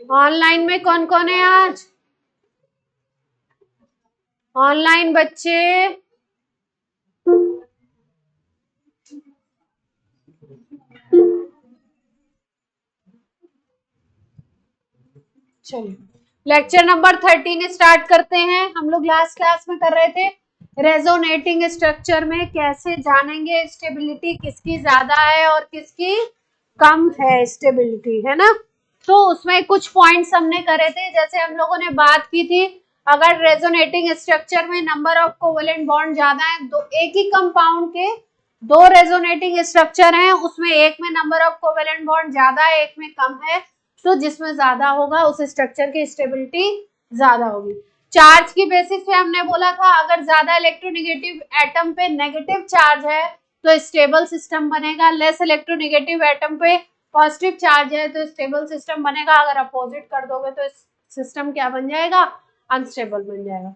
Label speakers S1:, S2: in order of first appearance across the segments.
S1: Online में कौन कौन है आज? ऑनलाइन बच्चे चलिए लेक्चर नंबर 13 स्टार्ट करते हैं। हम लोग लास्ट क्लास में कर रहे थे रेजोनेटिंग स्ट्रक्चर में कैसे जानेंगे स्टेबिलिटी किसकी ज्यादा है और किसकी कम है स्टेबिलिटी, है ना। तो उसमें कुछ पॉइंट्स हमने करे थे, जैसे हम लोगों ने बात की थी अगर रेजोनेटिंग स्ट्रक्चर में नंबर ऑफ कोवेलेंट बॉन्ड ज्यादा है, तो एक ही कंपाउंड के दो रेजोनेटिंग स्ट्रक्चर हैं, उसमें एक में नंबर ऑफ कोवेलेंट बॉन्ड ज्यादा है, एक में कम है, तो जिसमें ज्यादा होगा उस स्ट्रक्चर की स्टेबिलिटी ज्यादा होगी। चार्ज की बेसिस पे हमने बोला था अगर ज्यादा इलेक्ट्रोनेगेटिव एटम पे नेगेटिव चार्ज है तो स्टेबल सिस्टम बनेगा, लेस इलेक्ट्रोनेगेटिव एटम पे पॉजिटिव चार्ज है तो स्टेबल सिस्टम बनेगा। अगर अपोजिट कर दोगे तो सिस्टम क्या बन जाएगा? अनस्टेबल बन जाएगा।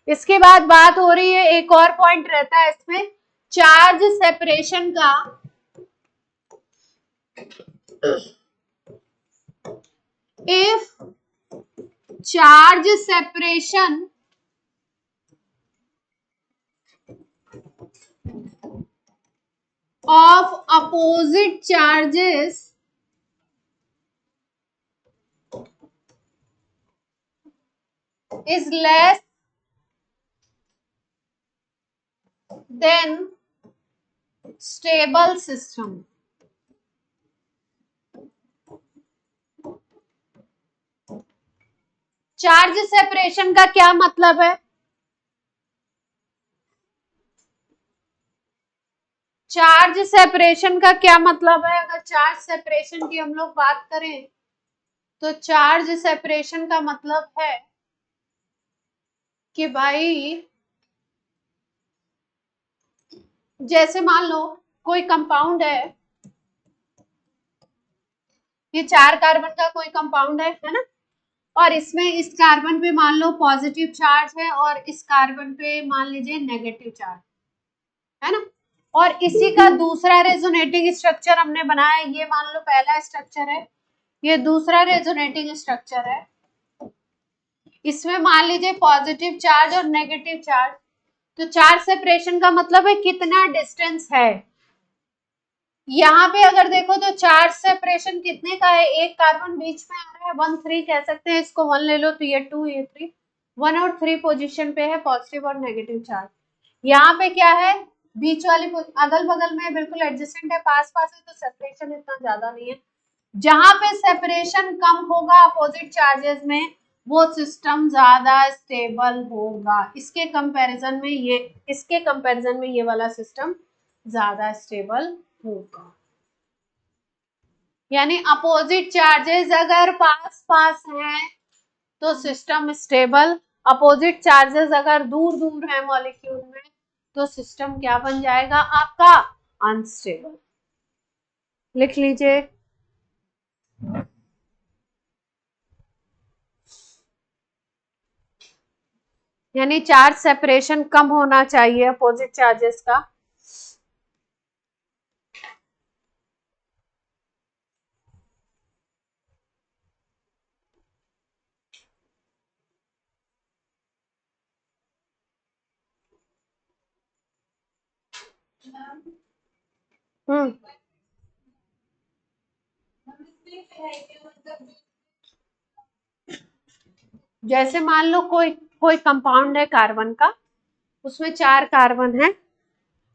S1: इसके बाद बात हो रही है, एक और पॉइंट रहता है इसमें चार्ज सेपरेशन का। If charge separation of opposite charges is less than stable system, charge separation का क्या मतलब है? चार्ज सेपरेशन का क्या मतलब है? अगर चार्ज सेपरेशन की हम लोग बात करें तो चार्ज सेपरेशन का मतलब है कि भाई जैसे मान लो कोई कंपाउंड है, ये 4 कार्बन का कोई कंपाउंड है ना, और इसमें इस कार्बन पे मान लो पॉजिटिव चार्ज है और इस कार्बन पे मान लीजिए नेगेटिव चार्ज है ना, और इसी का दूसरा रेजोनेटिंग स्ट्रक्चर हमने बनाया। ये मान लो पहला स्ट्रक्चर है, ये दूसरा रेजोनेटिंग स्ट्रक्चर है, इसमें मान लीजिए पॉजिटिव चार्ज और नेगेटिव चार्ज। तो चार्ज सेपरेशन का मतलब है कितना डिस्टेंस है। यहाँ पे अगर देखो तो चार्ज सेपरेशन कितने का है, एक कार्बन बीच में आ रहा है, 1 3 कह सकते हैं, इसको 1 ले लो तो ये 2 ये 3, 1 और 3 पोजीशन पे है पॉजिटिव और नेगेटिव चार्ज। यहाँ पे क्या है, बीच वाली अगल बगल में बिल्कुल एडजेसेंट है, पास पास है, तो सेपरेशन इतना ज्यादा नहीं है। जहां पे सेपरेशन कम होगा अपोजिट चार्जेस में वो सिस्टम ज्यादा स्टेबल होगा। इसके कंपैरिजन में ये वाला सिस्टम ज्यादा स्टेबल होगा। यानी अपोजिट चार्जेस अगर पास पास हैं तो सिस्टम स्टेबल, अपोजिट चार्जेस अगर दूर दूर हैं मॉलिक्यूल में तो सिस्टम क्या बन जाएगा आपका? अनस्टेबल। लिख लीजिए, यानी चार्ज सेपरेशन कम होना चाहिए अपोजिट चार्जेस का। जैसे मान लो कोई कंपाउंड है कार्बन का, उसमें 4 कार्बन है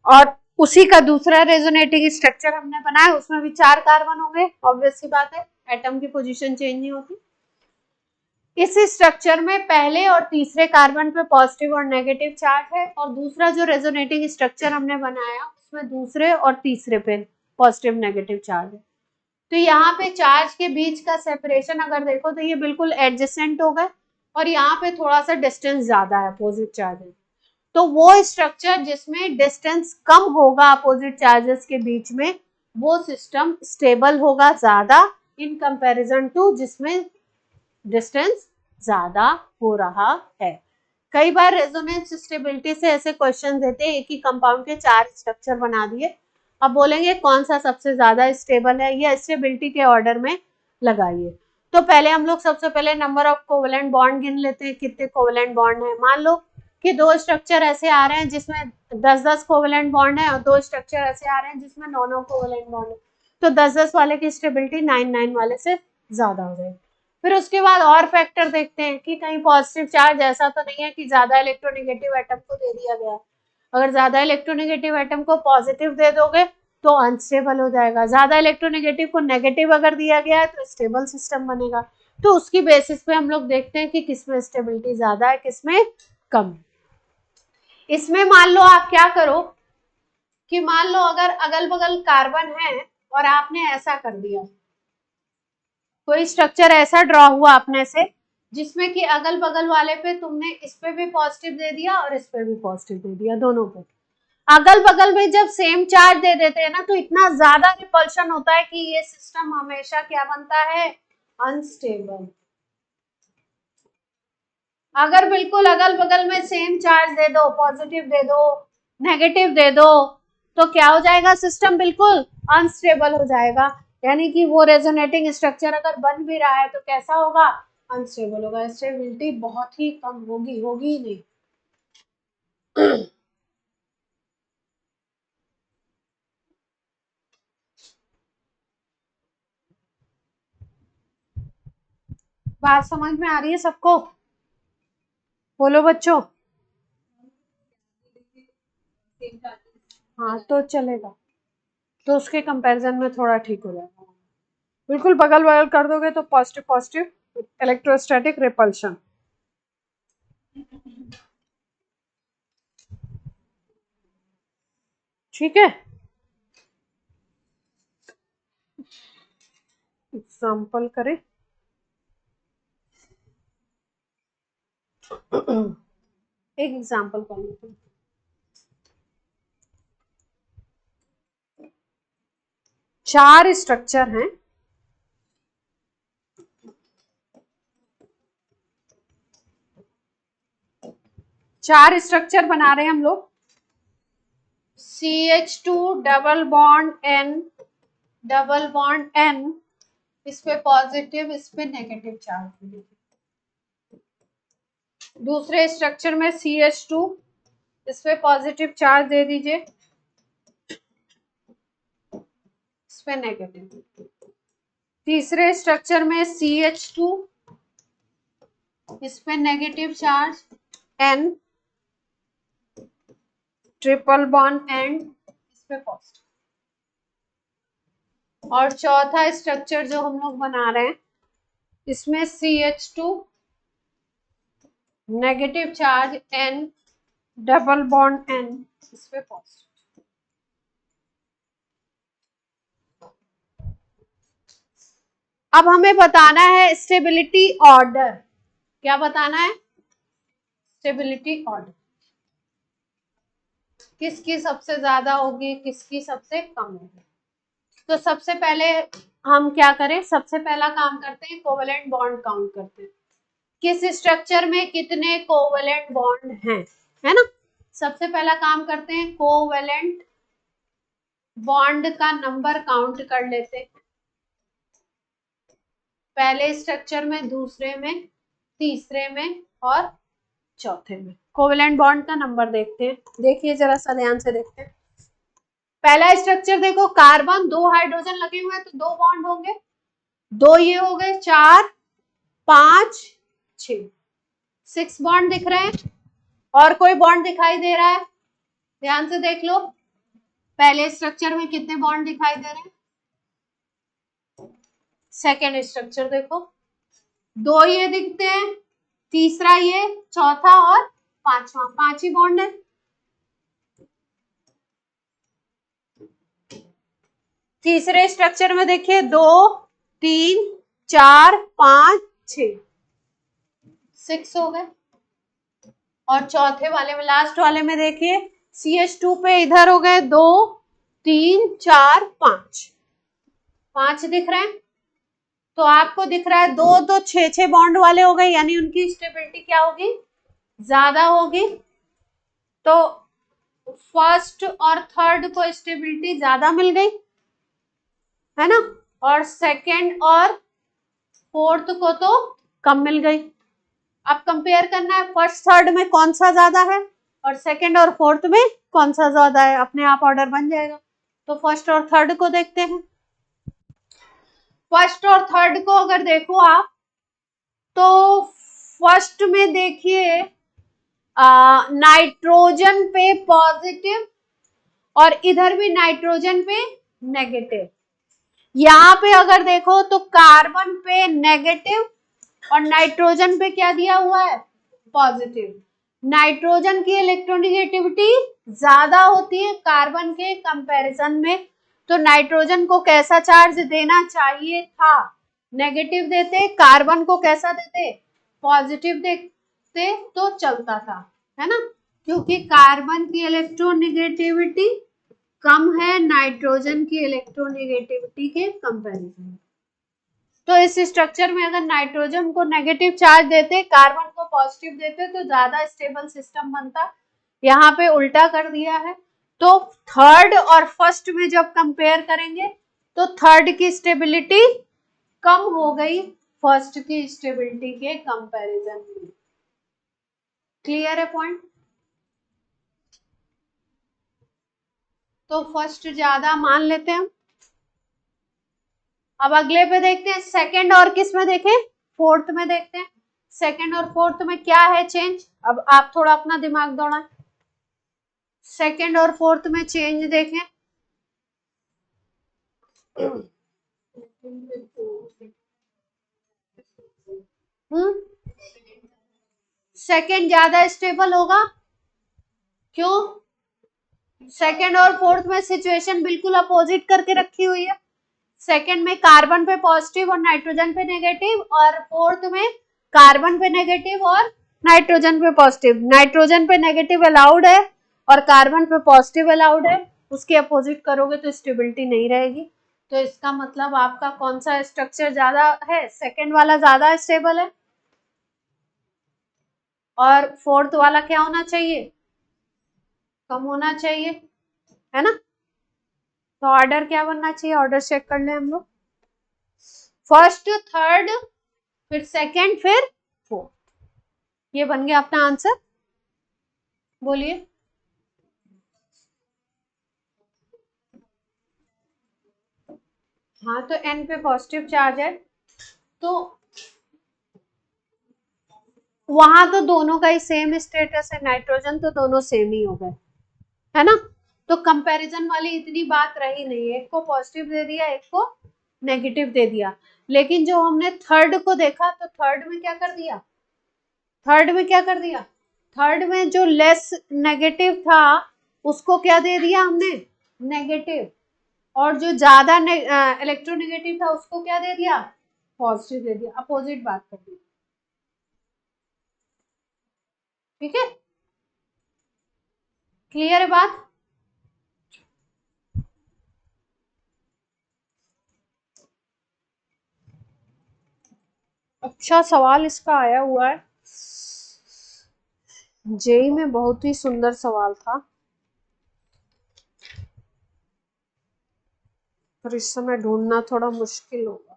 S1: और उसी का दूसरा रेजोनेटिंग स्ट्रक्चर हमने बनाया, उसमें भी 4 कार्बन हो गए। ऑब्वियस सी बात है, एटम की पोजीशन चेंज नहीं होती। इस स्ट्रक्चर में पहले और तीसरे कार्बन पे पॉजिटिव और नेगेटिव चार्ज है, और दूसरा जो रेजोनेटिंग स्ट्रक्चर हमने बनाया उसमें दूसरे और तीसरे पे पॉजिटिव नेगेटिव चार्ज है। तो यहाँ पे चार्ज के बीच का सेपरेशन अगर देखो तो ये बिल्कुल एडजेसेंट हो गए, और यहाँ पे थोड़ा सा डिस्टेंस ज्यादा है अपोजिट चार्जेस। तो वो स्ट्रक्चर जिसमें डिस्टेंस कम होगा अपोजिट चार्जेस के बीच में वो सिस्टम स्टेबल होगा ज्यादा इन कंपैरिजन टू जिसमें डिस्टेंस ज्यादा हो रहा है। कई बार रेजोनेंस स्टेबिलिटी से ऐसे क्वेश्चन देते हैं, एक ही कंपाउंड के 4 स्ट्रक्चर बना दिए, अब बोलेंगे कौन सा सबसे ज्यादा स्टेबल है, या स्टेबिलिटी के ऑर्डर में लगाइए। तो पहले हम लोग सबसे पहले नंबर ऑफ कोवेलेंट बॉन्ड गिन लेते हैं, कितने कोवेलेंट बॉन्ड है। मान लो कि दो स्ट्रक्चर ऐसे आ रहे हैं जिसमें 10-10 कोवेलेंट बॉन्ड है और दो स्ट्रक्चर ऐसे आ रहे हैं जिसमें 9-9 कोवेलेंट बॉन्ड है, तो 10-10 वाले की स्टेबिलिटी 9-9 वाले से ज्यादा हो जाएगी। फिर उसके बाद और फैक्टर देखते हैं कि कहीं पॉजिटिव चार्ज ऐसा तो नहीं है कि ज्यादा इलेक्ट्रोनेगेटिव एटम को दे दिया गया है। अगर ज्यादा इलेक्ट्रोनेगेटिव एटम को पॉजिटिव दे दोगे तो अनस्टेबल हो जाएगा, ज्यादा इलेक्ट्रोनेगेटिव को नेगेटिव अगर दिया गया है तो स्टेबल सिस्टम बनेगा। तो उसकी बेसिस पे हम लोग देखते हैं कि किसमें स्टेबिलिटी ज्यादा है, किसमें कम। इसमें मान लो आप क्या करो कि मान लो अगर अगल बगल कार्बन है और आपने ऐसा कर दिया, कोई स्ट्रक्चर ऐसा ड्रॉ हुआ अपने से जिसमें कि अगल बगल वाले पे तुमने इस पे भी पॉजिटिव दे दिया और इस पे भी पॉजिटिव दे दिया, दोनों पे अगल बगल में जब सेम चार्ज दे देते हैं ना तो इतना ज्यादा रिपल्शन होता है कि ये सिस्टम हमेशा क्या बनता है, अनस्टेबल। अगर बिल्कुल अगल बगल में सेम चार्ज दे दो, पॉजिटिव दे दो, नेगेटिव दे दो, तो क्या हो जाएगा, सिस्टम बिल्कुल अनस्टेबल हो जाएगा। यानी कि वो रेजोनेटिंग स्ट्रक्चर अगर बन भी रहा है तो कैसा होगा, अनस्टेबल होगा, स्टेबिलिटी बहुत ही कम होगी, होगी ही नहीं। बात समझ में आ रही है सबको? बोलो बच्चों। हाँ तो चलेगा, तो उसके कंपैरिजन में थोड़ा ठीक हो जाएगा। बिल्कुल बगल बगल कर दोगे तो पॉजिटिव पॉजिटिव इलेक्ट्रोस्टैटिक रिपल्शन। ठीक है, एग्जाम्पल करें। एक एग्जाम्पल कर लेते हैं। चार स्ट्रक्चर हैं, चार स्ट्रक्चर बना रहे हैं हम लोग। CH2 double bond N, double bond N, इस पे पॉजिटिव इस पे नेगेटिव चार्ज। दूसरे स्ट्रक्चर में CH2, इस पे पॉजिटिव चार्ज दे दीजिए, इस पे नेगेटिव। तीसरे स्ट्रक्चर में CH2, इस पे negative charge N, triple bond and, इस पे पॉजिटिव। और चौथा स्ट्रक्चर जो हम लोग बना रहे हैं इसमें CH2, negative charge N, double bond N, इस पे पॉजिटिव। अब हमें बताना है स्टेबिलिटी ऑर्डर। क्या बताना है, स्टेबिलिटी ऑर्डर, किसकी सबसे ज्यादा होगी, किसकी सबसे कम होगी। तो सबसे पहले हम क्या करें, सबसे पहला काम करते हैं कोवेलेंट बॉन्ड काउंट करते हैं, किस स्ट्रक्चर में कितने कोवेलेंट बॉन्ड हैं, है ना। सबसे पहला काम करते हैं कोवेलेंट बॉन्ड का नंबर काउंट कर लेते हैं, पहले स्ट्रक्चर में, दूसरे में, तीसरे में और चौथे में। कोवेलेंट बॉन्ड का नंबर देखते हैं, देखिए जरा सा ध्यान से देखते हैं। पहला स्ट्रक्चर देखो, कार्बन, दो हाइड्रोजन लगे हुए हैं तो दो बॉन्ड होंगे, दो ये हो गए, 4 5 6, 6 बॉन्ड दिख रहे हैं। और कोई बॉन्ड दिखाई दे रहा है, ध्यान से देख लो, पहले स्ट्रक्चर में कितने बॉन्ड दिखाई दे रहे हैं, सेकेंड स्ट्रक्चर देखो, दो ये दिखते हैं, तीसरा ये, चौथा और पांचवा, 5 ही बॉन्ड है। तीसरे स्ट्रक्चर में देखिए 2 3 4 5 6, 6 हो गए। और चौथे वाले में, लास्ट वाले में देखिए CH2 पे इधर हो गए 2 3 4 5, 5 दिख रहे हैं। तो आपको दिख रहा है दो तो 6 बॉन्ड वाले हो गए, यानी उनकी स्टेबिलिटी क्या होगी, ज्यादा होगी। तो फर्स्ट और थर्ड को स्टेबिलिटी ज्यादा मिल गई, है ना। और सेकंड और फोर्थ को तो कम मिल गई। अब कंपेयर करना है फर्स्ट थर्ड में कौन सा ज्यादा है और सेकंड और फोर्थ में कौन सा ज्यादा है, अपने आप ऑर्डर बन जाएगा। तो फर्स्ट और थर्ड को देखते हैं। फर्स्ट और थर्ड को अगर देखो आप तो फर्स्ट में देखिए नाइट्रोजन पे पॉजिटिव और इधर भी नाइट्रोजन पे नेगेटिव। यहाँ पे अगर देखो तो कार्बन पे नेगेटिव और नाइट्रोजन पे क्या दिया हुआ है, पॉजिटिव। नाइट्रोजन की इलेक्ट्रोनेगेटिविटी ज्यादा होती है कार्बन के कंपैरिजन में, तो नाइट्रोजन को कैसा चार्ज देना चाहिए था, नेगेटिव देते। कार्बन को कैसा देते, पॉजिटिव देते तो चलता था, है ना, क्योंकि कार्बन की इलेक्ट्रोनेगेटिविटी कम है नाइट्रोजन की इलेक्ट्रोनेगेटिविटी के कंपैरिजन। तो इस स्ट्रक्चर में अगर नाइट्रोजन को नेगेटिव चार्ज देते, कार्बन को पॉजिटिव देते तो ज्यादा स्टेबल सिस्टम बनता। यहाँ पे उल्टा कर दिया है। तो थर्ड और फर्स्ट में जब कंपेयर करेंगे तो थर्ड की स्टेबिलिटी कम हो गई फर्स्ट की स्टेबिलिटी के कंपैरिजन में। क्लियर है पॉइंट? तो फर्स्ट ज्यादा मान लेते हैं हम। अब अगले पे देखते हैं सेकंड और किस में देखें, फोर्थ में देखते हैं। सेकंड और फोर्थ में क्या है चेंज, अब आप थोड़ा अपना दिमाग दौड़ाएं। सेकंड और फोर्थ में चेंज देखें। सेकंड ज्यादा स्टेबल होगा, क्यों? सेकंड और फोर्थ में सिचुएशन बिल्कुल अपोजिट करके रखी हुई है। सेकंड में कार्बन पे पॉजिटिव और नाइट्रोजन पे नेगेटिव, और फोर्थ में कार्बन पे नेगेटिव और नाइट्रोजन पे पॉजिटिव। नाइट्रोजन पे नेगेटिव अलाउड है और कार्बन पे पॉजिटिव अलाउड है, उसके अपोजिट करोगे तो स्टेबिलिटी नहीं रहेगी। तो इसका मतलब आपका कौन सा स्ट्रक्चर ज्यादा है, सेकंड वाला ज्यादा स्टेबल है और फोर्थ वाला क्या होना चाहिए, कम होना चाहिए, है ना। तो ऑर्डर क्या बनना चाहिए, ऑर्डर चेक कर ले हम लोग। फर्स्ट थर्ड फिर सेकंड फिर फोर्थ, ये बन गया अपना आंसर। बोलिए। हाँ तो एन पे पॉजिटिव चार्ज है तो वहां तो दोनों का ही सेम स्टेटस है, नाइट्रोजन तो दोनों सेम ही हो गए, है ना। तो कंपैरिजन वाली इतनी बात रही नहीं, एक को पॉजिटिव दे दिया एक को नेगेटिव दे दिया। लेकिन जो हमने थर्ड को देखा तो थर्ड में क्या कर दिया, थर्ड में क्या कर दिया, थर्ड में जो लेस नेगेटिव था उसको क्या दे दिया हमने, नेगेटिव, और जो ज्यादा इलेक्ट्रोनेगेटिव था उसको क्या दे दिया, पॉजिटिव दे दिया, अपोजिट बात कर दी। ठीक है, क्लियर है बात? अच्छा सवाल इसका आया हुआ है, जेई में बहुत ही सुंदर सवाल था, पर इस समय ढूंढना थोड़ा मुश्किल होगा।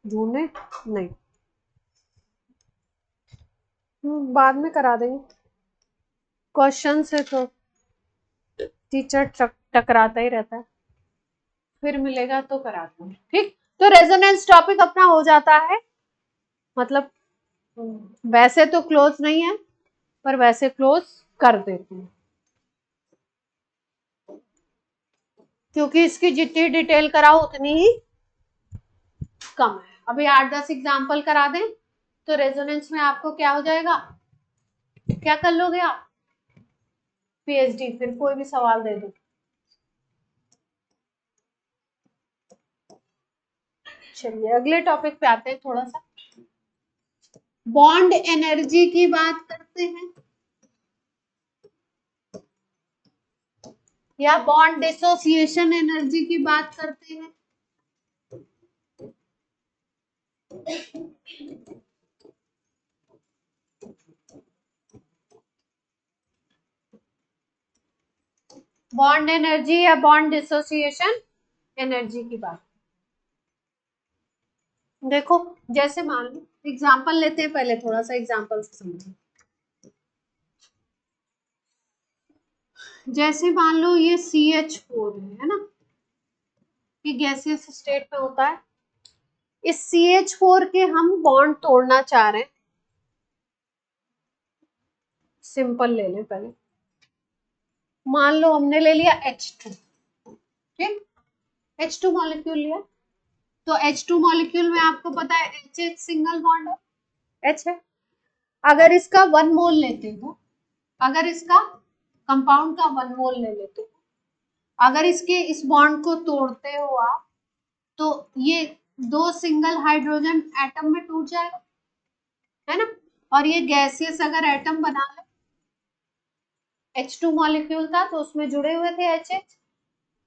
S1: ढूंढे नहीं, बाद में करा देंगे। क्वेश्चन से तो टीचर टकराता ही रहता है, फिर मिलेगा तो करा दूंगी। ठीक, तो रेजोनेंस टॉपिक अपना हो जाता है, मतलब वैसे तो क्लोज नहीं है पर वैसे क्लोज कर देते हैं, क्योंकि इसकी जितनी डिटेल कराओ उतनी ही कम है। अभी 8-10 एग्जाम्पल करा दें तो रेजोनेंस में आपको क्या हो जाएगा, क्या कर लोगे आप, पीएचडी, फिर कोई भी सवाल दे दो। चलिए अगले टॉपिक पे आते हैं, थोड़ा सा बॉन्ड एनर्जी की बात करते हैं या बॉन्ड डिसोसिएशन एनर्जी की बात करते हैं। बॉन्ड एनर्जी या बॉन्ड डिसोसिएशन एनर्जी की बात, देखो जैसे मान लो एग्जाम्पल लेते हैं, पहले थोड़ा सा एग्जाम्पल से समझो। जैसे मान लो ये CH4 है ना, ये गैसियस स्टेट में होता है। इस CH4 के हम बॉन्ड तोड़ना चाह रहे हैं। सिंपल ले लें पहले, मान लो हमने ले लिया H2, ठीक, H2 मॉलिक्यूल लिया। तो H2 मॉलिक्यूल में आपको पता है H सिंगल बॉन्ड है, H है। अगर इसका 1 मोल लेते हो, अगर इसका कंपाउंड का 1 मोल ले लेते हो, अगर इसके इस बॉन्ड को तोड़ते हो आप, तो ये 2 सिंगल हाइड्रोजन एटम में टूट जाएगा, है ना। और ये गैसियस अगर एटम बना ले, H2 मॉलिक्यूल था तो उसमें जुड़े हुए थे HH,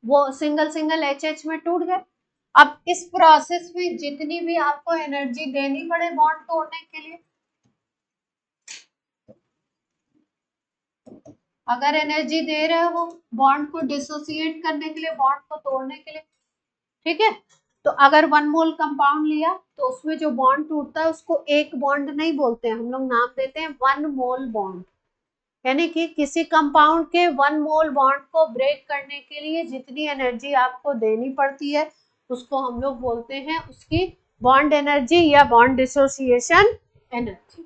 S1: वो सिंगल सिंगल HH में टूट गए। अब इस प्रोसेस में जितनी भी आपको एनर्जी देनी पड़े बॉन्ड तोड़ने के लिए, अगर एनर्जी दे रहे हो बॉन्ड को डिसोसिएट करने के लिए, बॉन्ड को तोड़ने के लिए, ठीक है, तो अगर 1 मोल कंपाउंड लिया तो उसमें जो बॉन्ड टूटता है उसको एक बॉन्ड नहीं बोलते हैं हम लोग, नाम देते हैं 1 मोल बॉन्ड। यानी कि किसी कंपाउंड के 1 मोल बॉन्ड को ब्रेक करने के लिए जितनी एनर्जी आपको देनी पड़ती है उसको हम लोग बोलते हैं उसकी बॉन्ड एनर्जी या बॉन्ड डिसोसिएशन एनर्जी।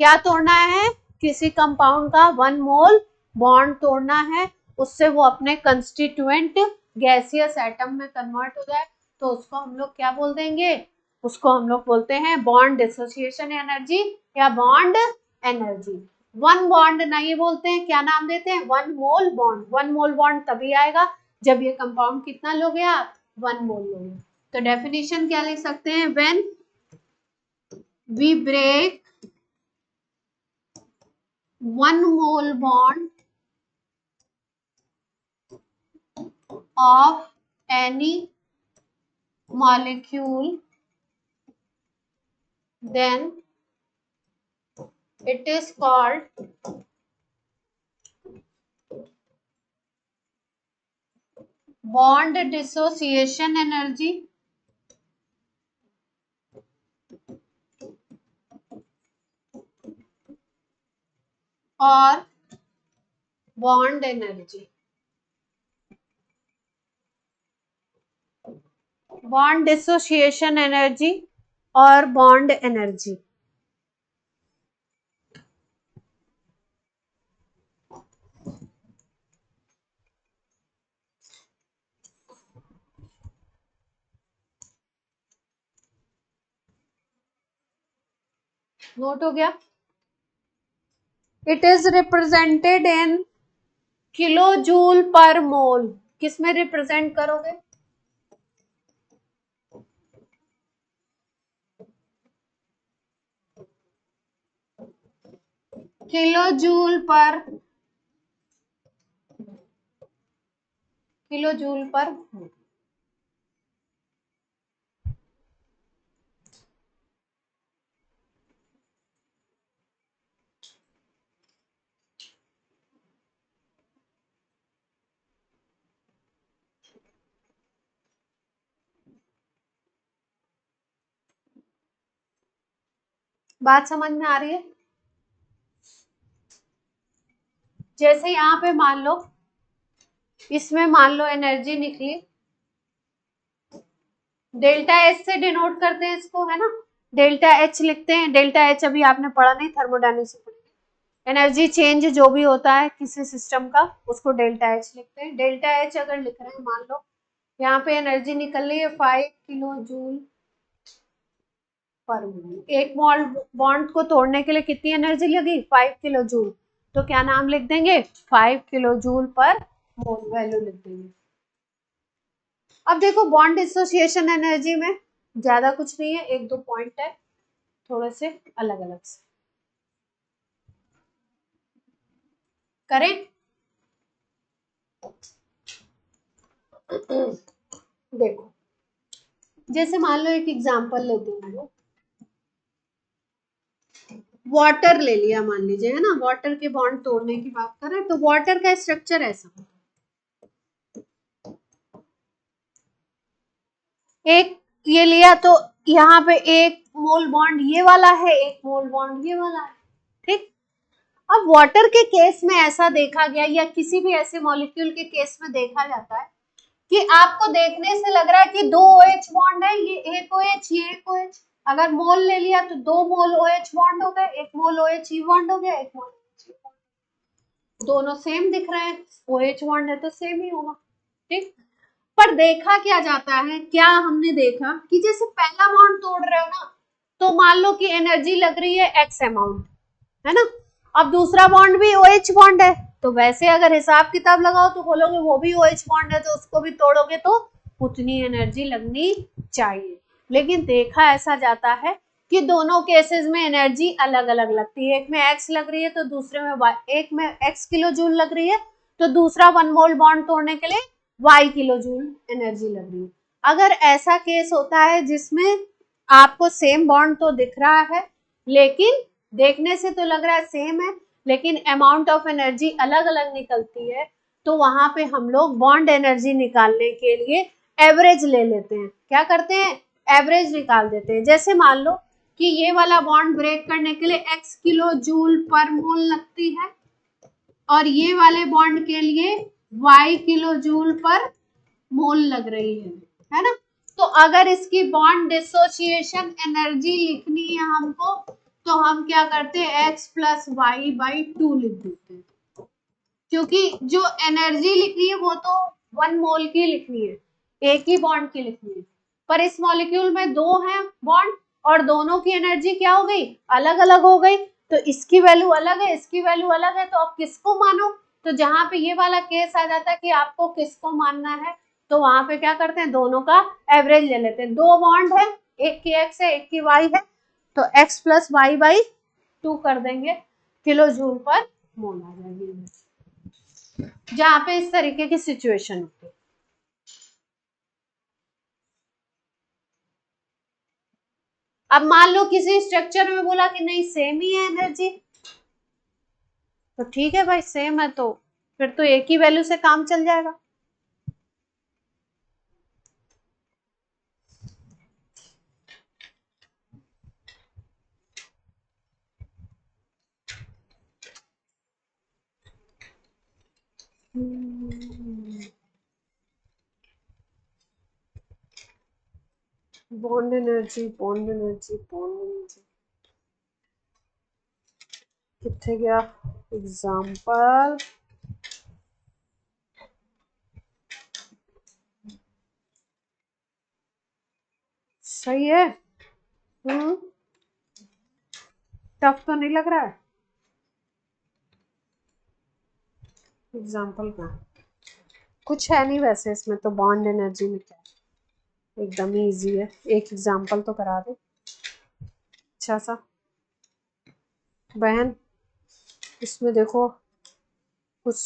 S1: क्या तोड़ना है, किसी कंपाउंड का 1 मोल बॉन्ड तोड़ना है, उससे वो अपने कंस्टिट्यूएंट गैसियस एटम में कन्वर्ट हो जाए, तो उसको हम लोग क्या बोल देंगे, उसको हम लोग बोलते हैं बॉन्ड डिसोसिएशन एनर्जी या बॉन्ड एनर्जी। 1 बॉन्ड नहीं बोलते हैं, क्या नाम देते हैं, 1 मोल बॉन्ड। 1 मोल बॉन्ड तभी आएगा जब ये कंपाउंड कितना लोगे आप, 1 मोल लोगे। तो डेफिनेशन क्या लिख सकते हैं, when we break 1 mole bond of any molecule, then it is called bond dissociation energy or bond energy। Bond dissociation energy और बॉन्ड एनर्जी। नोट हो गया। It is represented in kilojoule per mole. किस में represent करोगे, kilo joule per मोल। बात समझ में आ रही है। जैसे यहाँ पे मान लो, इसमें मान लो एनर्जी निकली, डेल्टा एच से डिनोट करते हैं इसको, है ना, डेल्टा एच लिखते हैं। डेल्टा एच अभी आपने पढ़ा नहीं, थर्मोडायनेमिक्स। एनर्जी चेंज जो भी होता है किसी सिस्टम का उसको डेल्टा एच लिखते हैं। डेल्टा एच अगर लिख रहे हैं, मान लो यहाँ पे एनर्जी निकल रही है 5 किलो जूल पर मोल। एक मोल बॉन्ड को तोड़ने के लिए कितनी एनर्जी लगी, 5 किलो जूल। तो क्या नाम लिख देंगे, 5 किलो जूल पर मोल वैल्यू लिख देंगे। अब देखो बॉन्ड एसोसिएशन एनर्जी में ज्यादा कुछ नहीं है, एक दो पॉइंट है थोड़े से अलग अलग से करें। देखो जैसे मान लो एक एग्जांपल लेते हैं, वाटर ले लिया मान लीजिए, है ना, वाटर के बॉन्ड तोड़ने की बात कर रहे हैं। तो वाटर का स्ट्रक्चर ऐसा, एक ये लिया तो यहाँ पे एक मोल बॉन्ड ये वाला है, एक मोल बॉन्ड ये वाला है, ठीक। अब वाटर के केस में ऐसा देखा गया या किसी भी ऐसे मॉलिक्यूल के केस में देखा जाता है कि आपको देखने से लग रहा है कि दो OH बॉन्ड है, ये एक OH ये एक OH, अगर मोल ले लिया तो 2 मोल OH बॉन्ड हो गए, एक मोल OH E बॉन्ड हो गया, एक मोल OH E बॉन्ड, दोनों सेम दिख रहे हैं, OH बॉन्ड है तो सेम ही होगा, ठीक। पर देखा क्या जाता है, क्या हमने देखा कि जैसे पहला बॉन्ड तोड़ रहे हो ना, तो मान लो कि एनर्जी लग रही है x अमाउंट, है ना। अब दूसरा बॉन्ड भी OH बॉन्ड है, तो वैसे अगर हिसाब किताब लगाओ तो बोलोगे वो भी OH बॉन्ड है, तो उसको भी तोड़ोगे तो उतनी एनर्जी लगनी चाहिए। लेकिन देखा ऐसा जाता है कि दोनों केसेस में एनर्जी अलग अलग लगती है, एक में x लग रही है तो दूसरे में y, एक में x किलो जूल लग रही है तो दूसरा 1 मोल बॉन्ड तोड़ने के लिए y किलो जूल एनर्जी लग रही है। अगर ऐसा केस होता है जिसमें आपको सेम बॉन्ड तो दिख रहा है, लेकिन देखने से तो लग रहा है सेम है, लेकिन अमाउंट ऑफ एनर्जी अलग अलग निकलती है, तो वहां पे हम लोग बॉन्ड एनर्जी निकालने के लिए एवरेज ले लेते हैं। क्या करते हैं, एवरेज निकाल देते हैं। जैसे मान लो कि ये वाला बॉन्ड ब्रेक करने के लिए x किलो जूल पर मोल लगती है और ये वाले बॉन्ड के लिए y किलो जूल पर मोल लग रही है ना। तो अगर इसकी बॉन्ड डिसोसिएशन एनर्जी लिखनी है हमको, तो हम क्या करते हैं, x प्लस वाई बाई 2 लिख देते हैं, क्योंकि जो एनर्जी लिखनी है वो तो 1 मोल की लिखनी है, एक ही बॉन्ड की लिखनी है, पर इस मॉलिक्यूल में 2 हैं बॉन्ड और दोनों की एनर्जी क्या हो गई, अलग अलग हो गई, तो इसकी वैल्यू अलग है, इसकी वैल्यू अलग है, तो अब किसको मानो। तो जहां पे ये वाला केस आ जाता है कि आपको किसको मानना है, तो वहां पे क्या करते हैं, दोनों का एवरेज ले लेते हैं। 2 बॉन्ड है, एक की x है एक की y है, तो x प्लस वाई बाई 2 कर देंगे, किलो जूल पर मोल आ जाएगी, जहां पे इस तरीके की सिचुएशन होती है। अब मान लो किसी स्ट्रक्चर में बोला कि नहीं सेम ही है एनर्जी, तो ठीक है भाई, सेम है तो फिर तो एक ही वैल्यू से काम चल जाएगा। Bond energy, bond energy, bond energy कितने गया एग्जाम्पल, सही है। टफ तो नहीं लग रहा है एग्जाम्पल का, कुछ है नहीं वैसे इसमें तो, बॉन्ड एनर्जी में क्या एकदम ही इजी है, एक एग्जाम्पल तो करा दे अच्छा सा बहन। इसमें देखो कुछ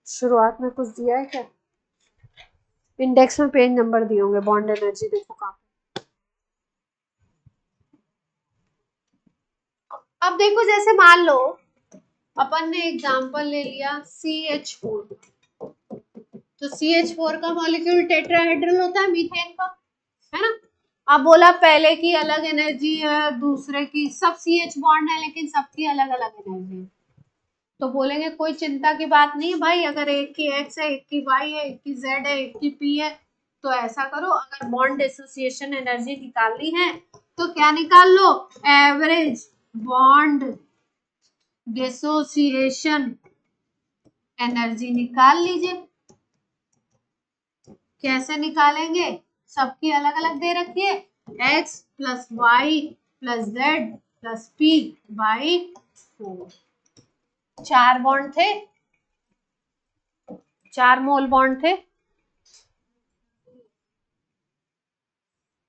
S1: शुरुआत में कुछ दिया है क्या, इंडेक्स में पेज नंबर दिए होंगे, बॉन्ड एनर्जी देखो कहाँ। अब देखो जैसे मान लो अपन ने एग्जांपल ले लिया CH4, तो CH4 का मॉलिक्यूल टेट्राहेड्रल होता है मीथेन का, है ना। अब बोला पहले की अलग एनर्जी है, दूसरे की, सब CH बॉन्ड है लेकिन सबकी अलग अलग एनर्जी है, तो बोलेंगे कोई चिंता की बात नहीं भाई, अगर एक की x है, एक की y है, एक की z है, एक की p है, तो ऐसा करो, अगर बॉन्ड एसोसिएशन एनर्जी निकालनी है तो क्या निकाल लो, एवरेज बॉन्ड डिसोसिएशन एनर्जी निकाल लीजिए। कैसे निकालेंगे, सबकी अलग अलग दे रखी है, x plus Y plus Z plus P by 4, 4 bond थे, 4 मोल बॉन्ड थे,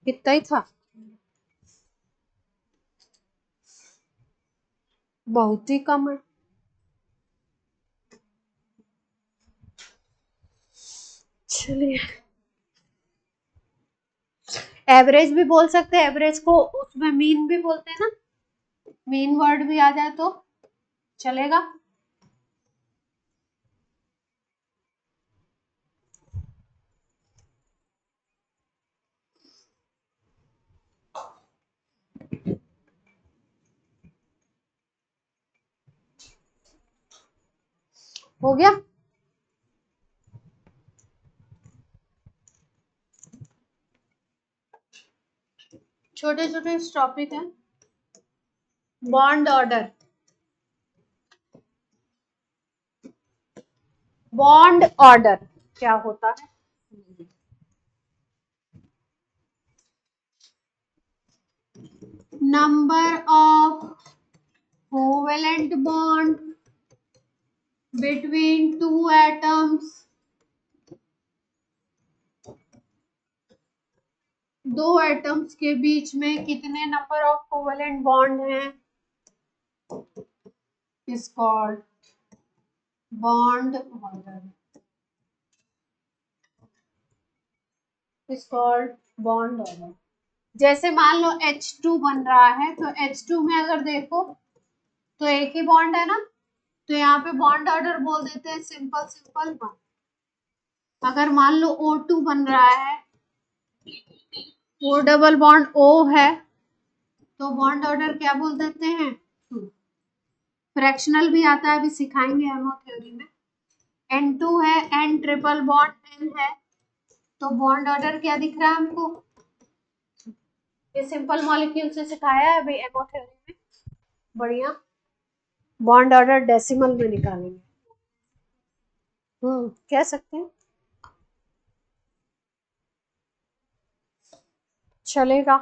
S1: कितना ही था, बहुत ही कम है। चलिए एवरेज भी बोल सकते हैं, एवरेज को उसमें मीन भी बोलते हैं ना, मीन वर्ड भी आ जाए तो चलेगा। हो गया। छोटे छोटे टॉपिक है। बॉन्ड ऑर्डर, बॉन्ड ऑर्डर क्या होता है? Number of covalent bond between two atoms, दो एटम्स के बीच में कितने नंबर ऑफ कोवेलेंट बॉन्ड हैं, is called bond order, is called bond order. जैसे मान लो H2 बन रहा है, तो H2 में अगर देखो तो एक ही बॉन्ड है ना, तो यहाँ पे बॉन्ड ऑर्डर बोल देते हैं सिंपल सिंपल वन। अगर मान लो O2 बन रहा है, O डबल बॉन्ड O है, तो बॉन्ड ऑर्डर क्या बोल देते हैं? टू। फ्रैक्शनल भी आता है, अभी सिखाएंगे हेमो थ्योरी में। N2 है, N ट्रिपल बॉन्ड N है, तो बॉन्ड ऑर्डर क्या दिख रहा है हमको? ये सिंपल मॉलिक्यूल से सिखाया है अभी हेमो थ्योरी में, बढ़िया। बॉन्ड ऑर्डर डेसिमल में निकालेंगे, कह सकते हैं, चलेगा।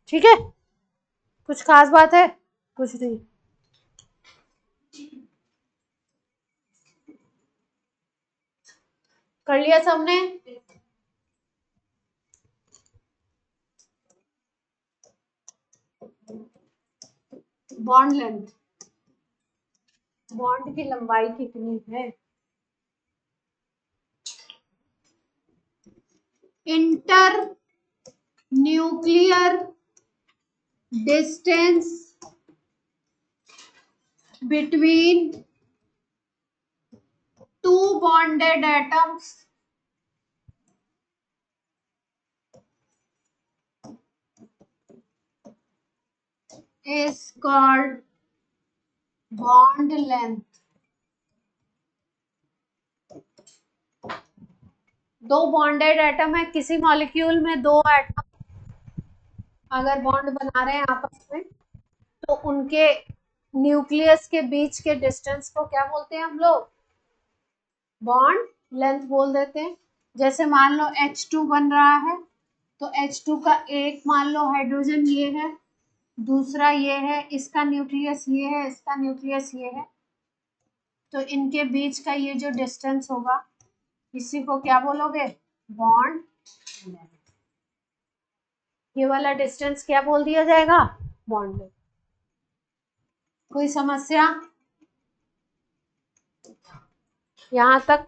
S1: ठीक है, कुछ खास बात है? कुछ नहीं। कर लिया सबने? बॉन्ड लेंथ, बॉन्ड की लंबाई कितनी है? Inter nuclear distance between two bonded atoms is called bond length। दो बॉन्डेड एटम है, किसी मॉलिक्यूल में दो एटम अगर बॉन्ड बना रहे हैं आपस में, तो उनके न्यूक्लियस के बीच के डिस्टेंस को क्या बोलते हैं हम लोग? बॉन्ड लेंथ बोल देते हैं। जैसे मान लो H2 बन रहा है, तो H2 का एक मान लो हाइड्रोजन ये है, दूसरा ये है, इसका न्यूक्लियस ये है, इसका न्यूक्लियस ये है, तो इनके बीच का ये जो डिस्टेंस होगा, इसी को क्या बोलोगे? Bond length. ये वाला डिस्टेंस क्या बोल दिया जाएगा? Bond length. कोई समस्या यहां तक?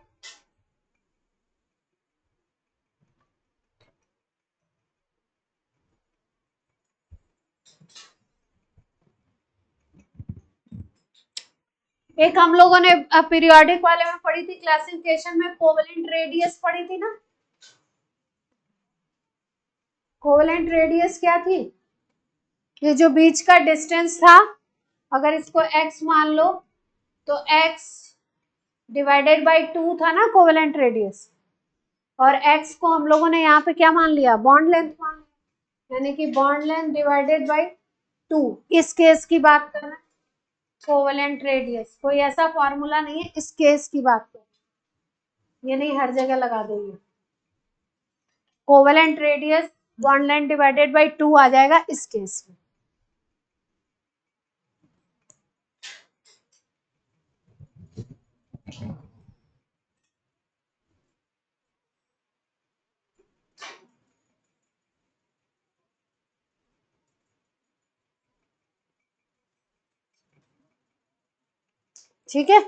S1: एक हम लोगों ने पीरियोडिक वाले में पढ़ी थी, क्लासिफिकेशन में कोवेलेंट रेडियस पढ़ी थी ना। कोवेलेंट रेडियस क्या थी? ये जो बीच का डिस्टेंस था, अगर इसको x मान लो, तो x डिवाइडेड बाय 2 था ना कोवेलेंट रेडियस, और x को हम लोगों ने यहाँ पे क्या मान लिया? बॉन्ड लेंथ मान लिया, यानी कि बॉन्ड लेंथ डिवाइडेड बाय 2। इस केस की बात करना, कोवेलेंट रेडियस कोई ऐसा फॉर्मूला नहीं है, इस केस की बात कर, ये नहीं हर जगह लगा देंगे। Covalent radius bond length divided by 2 आ जाएगा इस केस में। ठीक है,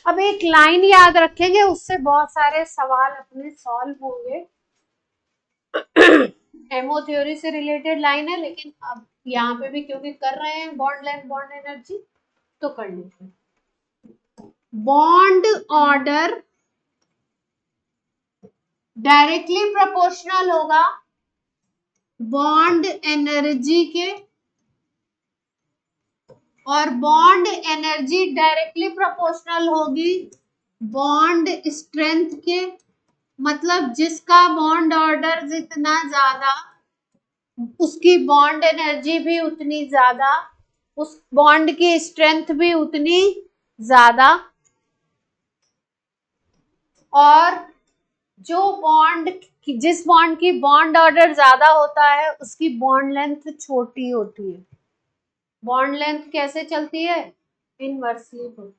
S1: अब एक लाइन याद रखेंगे, उससे बहुत सारे सवाल अपने सॉल्व होंगे। हेमो थ्योरी से रिलेटेड लाइन है, लेकिन अब यहाँ पे भी क्योंकि कर रहे हैं बॉन्ड लेंथ बॉन्ड एनर्जी तो कर लीजिए। बॉन्ड ऑर्डर डायरेक्टली प्रोपोर्शनल होगा बॉन्ड एनर्जी के, और बॉन्ड एनर्जी डायरेक्टली प्रोपोर्शनल होगी बॉन्ड स्ट्रेंथ के। मतलब जिसका बॉन्ड ऑर्डर जितना ज्यादा उसकी बॉन्ड एनर्जी भी उतनी ज्यादा, उस बॉन्ड की स्ट्रेंथ भी उतनी ज्यादा, और जो बॉन्ड जिस बॉन्ड की बॉन्ड ऑर्डर ज्यादा होता है उसकी बॉन्ड लेंथ छोटी होती है। बॉन्ड लेंथ कैसे चलती है? इनवर्सली होती है।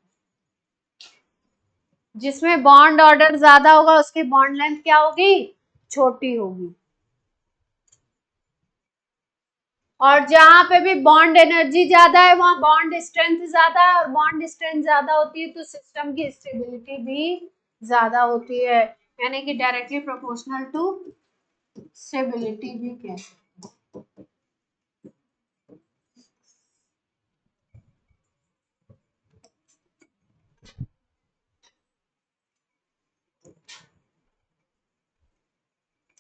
S1: जिसमें बॉन्ड ऑर्डर ज्यादा होगा उसकी बॉन्ड लेंथ क्या होगी? छोटी होगी। और जहां पे भी बॉन्ड एनर्जी ज्यादा है वहां बॉन्ड स्ट्रेंथ ज्यादा है, और बॉन्ड स्ट्रेंथ ज्यादा होती है तो सिस्टम की स्टेबिलिटी भी ज्यादा होती है, यानी कि डायरेक्टली प्रोपोर्शनल टू स्टेबिलिटी भी कह सकते हैं।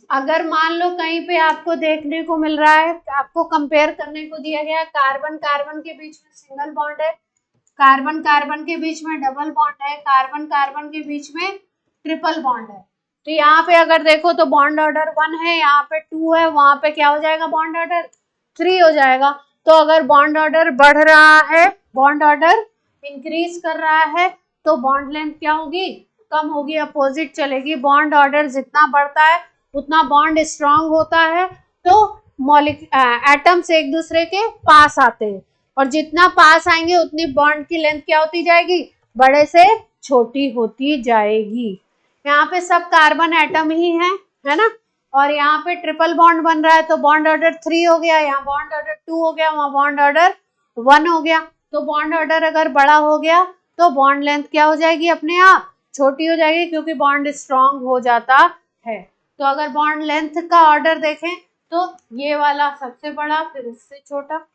S1: अगर मान लो कहीं पे आपको देखने को मिल रहा है, आपको कंपेयर करने को दिया गया, कार्बन कार्बन के बीच में सिंगल बॉन्ड है, कार्बन कार्बन के बीच में डबल बॉन्ड है, कार्बन कार्बन के बीच में ट्रिपल बॉन्ड है, तो यहाँ पे अगर देखो तो बॉन्ड ऑर्डर 1 है, यहाँ पे 2 है, वहां पे क्या हो जाएगा? बॉन्ड ऑर्डर 3 हो जाएगा। तो अगर बॉन्ड ऑर्डर बढ़ रहा है, बॉन्ड ऑर्डर इंक्रीज कर रहा है, तो बॉन्ड लेंथ क्या होगी? कम होगी, अपोजिट चलेगी। बॉन्ड ऑर्डर जितना बढ़ता है उतना बॉन्ड स्ट्रांग होता है, तो एटम्स एक दूसरे के पास आते हैं, और जितना पास आएंगे उतनी बॉन्ड की लेंथ क्या होती जाएगी? बड़े से छोटी होती जाएगी। यहाँ पे सब कार्बन एटम ही है ना, और यहाँ पे ट्रिपल बॉन्ड बन रहा है तो बॉन्ड ऑर्डर 3 हो गया, यहाँ बॉन्ड ऑर्डर 2 हो गया, वहां बॉन्ड ऑर्डर 1 हो गया। तो बॉन्ड ऑर्डर अगर बड़ा हो गया तो बॉन्ड लेंथ क्या हो जाएगी? अपने आप छोटी हो जाएगी, क्योंकि बॉन्ड स्ट्रांग हो जाता है। तो अगर बॉन्ड लेंथ का ऑर्डर देखें तो ये वाला सबसे बड़ा, फिर इससे छोटा।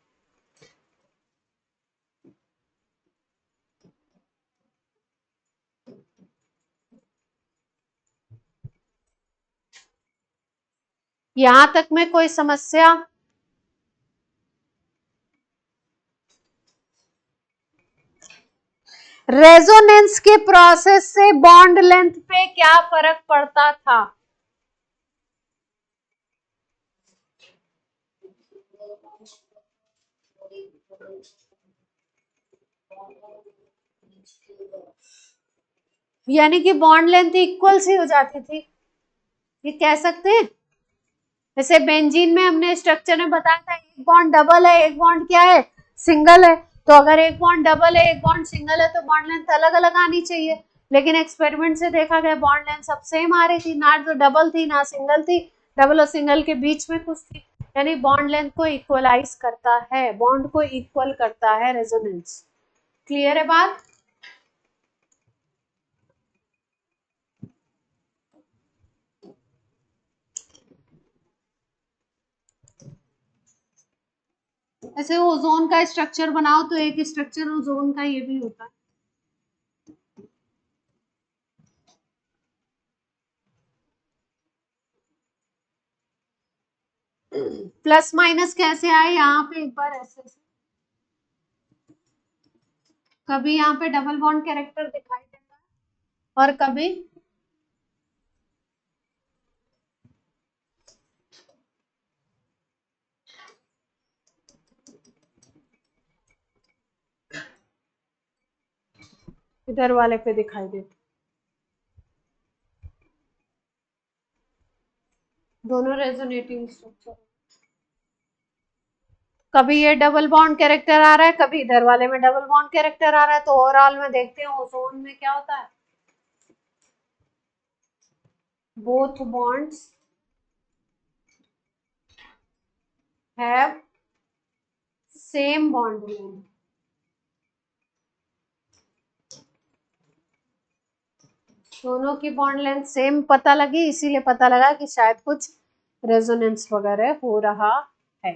S1: यहां तक में कोई समस्या? रेजोनेंस के प्रोसेस से बॉन्ड लेंथ पे क्या फर्क पड़ता था? यानी कि बॉन्ड लेंथ इक्वल सी हो जाती थी, ये कह सकते हैं। जैसे बेंजीन में हमने स्ट्रक्चर में बताया था, एक बॉन्ड डबल है, एक बॉन्ड क्या है? सिंगल है। तो अगर एक बॉन्ड डबल है, एक बॉन्ड सिंगल है, तो बॉन्ड लेंथ अलग अलग आनी चाहिए, लेकिन एक्सपेरिमेंट से देखा गया बॉन्ड लेंथ सब सेम आ रही थी, ना तो डबल थी ना सिंगल थी, डबल और सिंगल के बीच में कुछ थी। यानी बॉन्ड लेंथ को इक्वलाइज करता है, बॉन्ड को इक्वल करता है रेजोनेंस। क्लियर है बात? ऐसे ओजोन का स्ट्रक्चर बनाओ तो एक स्ट्रक्चर ओजोन का ये भी होता है। प्लस माइनस कैसे आए? यहाँ पे एक बार ऐसे कभी यहाँ पे डबल बॉन्ड कैरेक्टर दिखाई देता है और कभी इधर वाले पे दिखाई देता। दोनों रेजोनेटिंग स्ट्रक्चर। कभी ये डबल बॉन्ड कैरेक्टर आ रहा है, कभी इधर वाले में डबल बॉन्ड कैरेक्टर आ रहा है, तो ओवरऑल में देखते हैं ओजोन में क्या होता है। Both bonds have same bond length. दोनों की बॉन्ड लेंथ सेम पता लगी, इसीलिए पता लगा कि शायद कुछ रेजोनेंस वगैरह हो रहा है।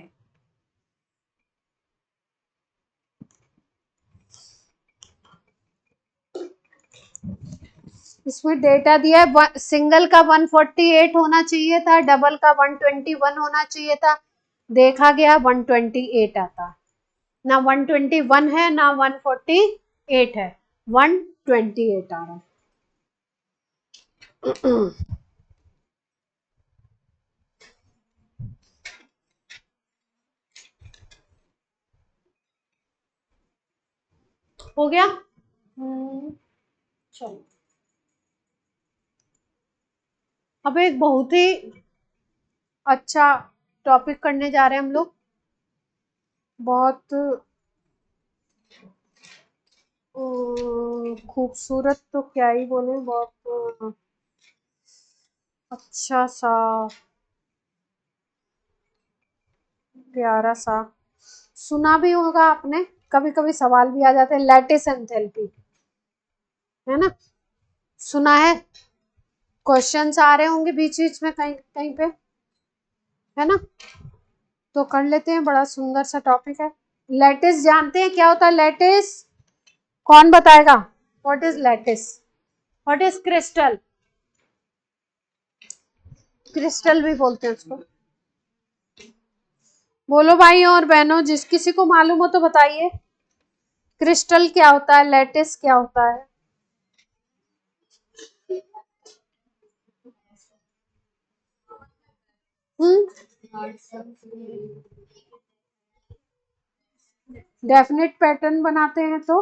S1: इसमें डेटा दिया है, सिंगल का 148 होना चाहिए था, डबल का 121 होना चाहिए था, देखा गया 128 आता, ना 121 है ना 148 है, 128 आ रहा है। हो गया। चलो अब एक बहुत ही अच्छा टॉपिक करने जा रहे हैं हम लोग, बहुत खूबसूरत तो क्या ही बोले, बहुत अच्छा सा, प्यारा सा, सुना भी होगा आपने, कभी कभी सवाल भी आ जाते हैं, लैटिस एंथैल्पी, है ना, सुना है, क्वेश्चंस आ रहे होंगे बीच बीच में कहीं कहीं पे, है ना, तो कर लेते हैं, बड़ा सुंदर सा टॉपिक है। लैटिस जानते हैं क्या होता है लैटिस? कौन बताएगा? What is lattice? What is crystal? Crystal भी बोलते हैं उसको। बोलो भाई और बहनों, जिस किसी को मालूम हो तो बताइए, क्रिस्टल क्या होता है, लैटिस क्या होता है? डेफिनेट पैटर्न बनाते हैं तो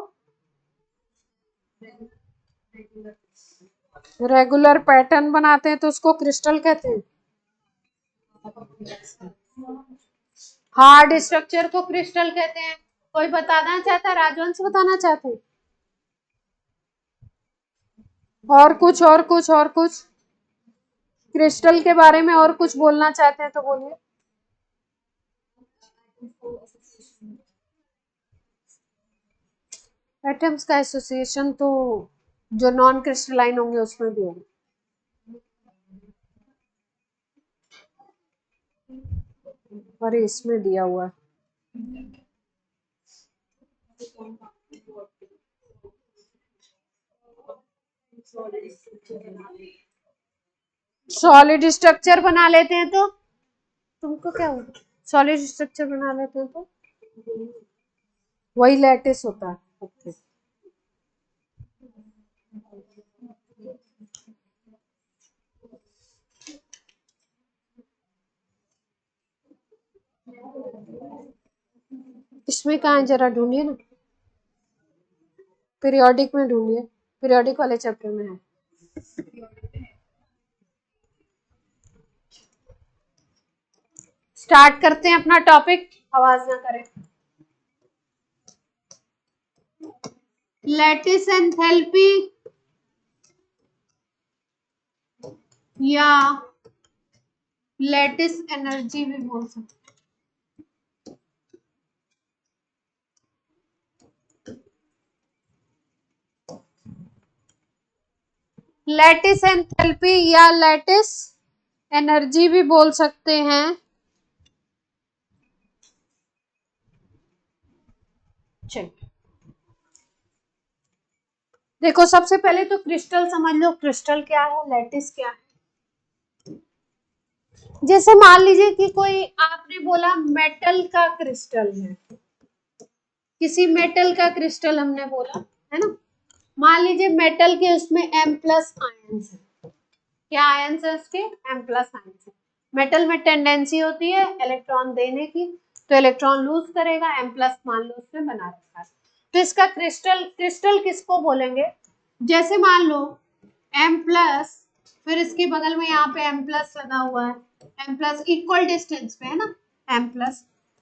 S1: रेगुलर पैटर्न बनाते हैं तो उसको क्रिस्टल कहते हैं। हार्ड स्ट्रक्चर को क्रिस्टल कहते हैं। कोई बताना चाहता है? राजवंश बताना चाहते हैं? और कुछ और कुछ और कुछ क्रिस्टल के बारे में और कुछ बोलना चाहते हैं तो बोलिए। एटम्स का एसोसिएशन तो जो नॉन क्रिस्टलाइन होंगे उसमें भी होगा। अरे इसमें दिया हुआ है, सॉलिड स्ट्रक्चर बना लेते हैं तो तुमको क्या हो, सॉलिड स्ट्रक्चर बना लेते हैं तो वही लैटिस होता है। ओके, इसमें कहाँ है जरा ढूंढिए ना, पीरियोडिक में ढूंढिए, पीरियोडिक वाले चैप्टर में है। स्टार्ट करते हैं अपना टॉपिक, आवाज ना करें। लैटिस एंथैल्पी या लैटिस एनर्जी भी बोल सकते। लैटिस एंथैल्पी या लैटिस एनर्जी भी बोल सकते हैं। चलिए देखो, सबसे पहले तो क्रिस्टल समझ लो, क्रिस्टल क्या है, लैटिस क्या है। जैसे मान लीजिए कि कोई आपने बोला मेटल का क्रिस्टल है, किसी मेटल का क्रिस्टल हमने बोला, है ना, मान लीजिए मेटल के उसमें M+ आयंस है, क्या आयंस है उसके? M+ आयंस है। मेटल में टेंडेंसी होती है इलेक्ट्रॉन देने की, तो इलेक्ट्रॉन लूज करेगा, M+ मान लो उसमें बना रखा है, तो इसका क्रिस्टल, क्रिस्टल किसको बोलेंगे? जैसे मान लो M+, फिर इसके बगल में यहाँ पे M+ लगा हुआ है, M+ इक्वल डिस्टेंस पे है ना, M+,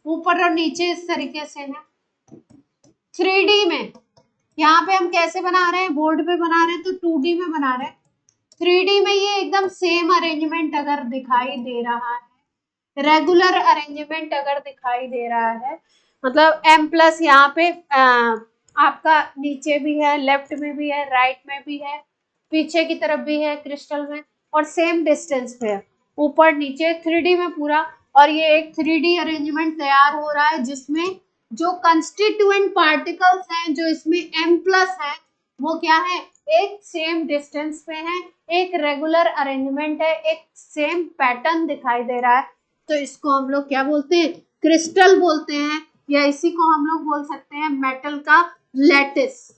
S1: ऊपर और नीचे इस तरीके से है। 3D में यहाँ पे हम कैसे बना रहे हैं, बोर्ड पे बना रहे हैं तो 2D में बना रहे हैं। 3D में ये एकदम सेम अरेंजमेंट अगर दिखाई दे रहा है, रेगुलर अरेंजमेंट अगर दिखाई दे रहा है, मतलब M+ यहाँ पे आपका नीचे भी है, लेफ्ट में भी है, राइट में भी है, पीछे की तरफ भी है क्रिस्टल में, और सेम डिस्टेंस पे है, ऊपर नीचे 3D में पूरा। और ये एक 3D अरेंजमेंट तैयार हो रहा है जिसमें जो कंस्टिट्यूएंट पार्टिकल्स हैं जो इसमें M+ है वो क्या है, एक सेम डिस्टेंस पे हैं, एक रेगुलर अरेंजमेंट है, एक सेम पैटर्न दिखाई दे रहा है, तो इसको हम लोग क्या बोलते हैं, क्रिस्टल बोलते हैं, या इसी को हम लोग बोल सकते हैं मेटल का लैटिस,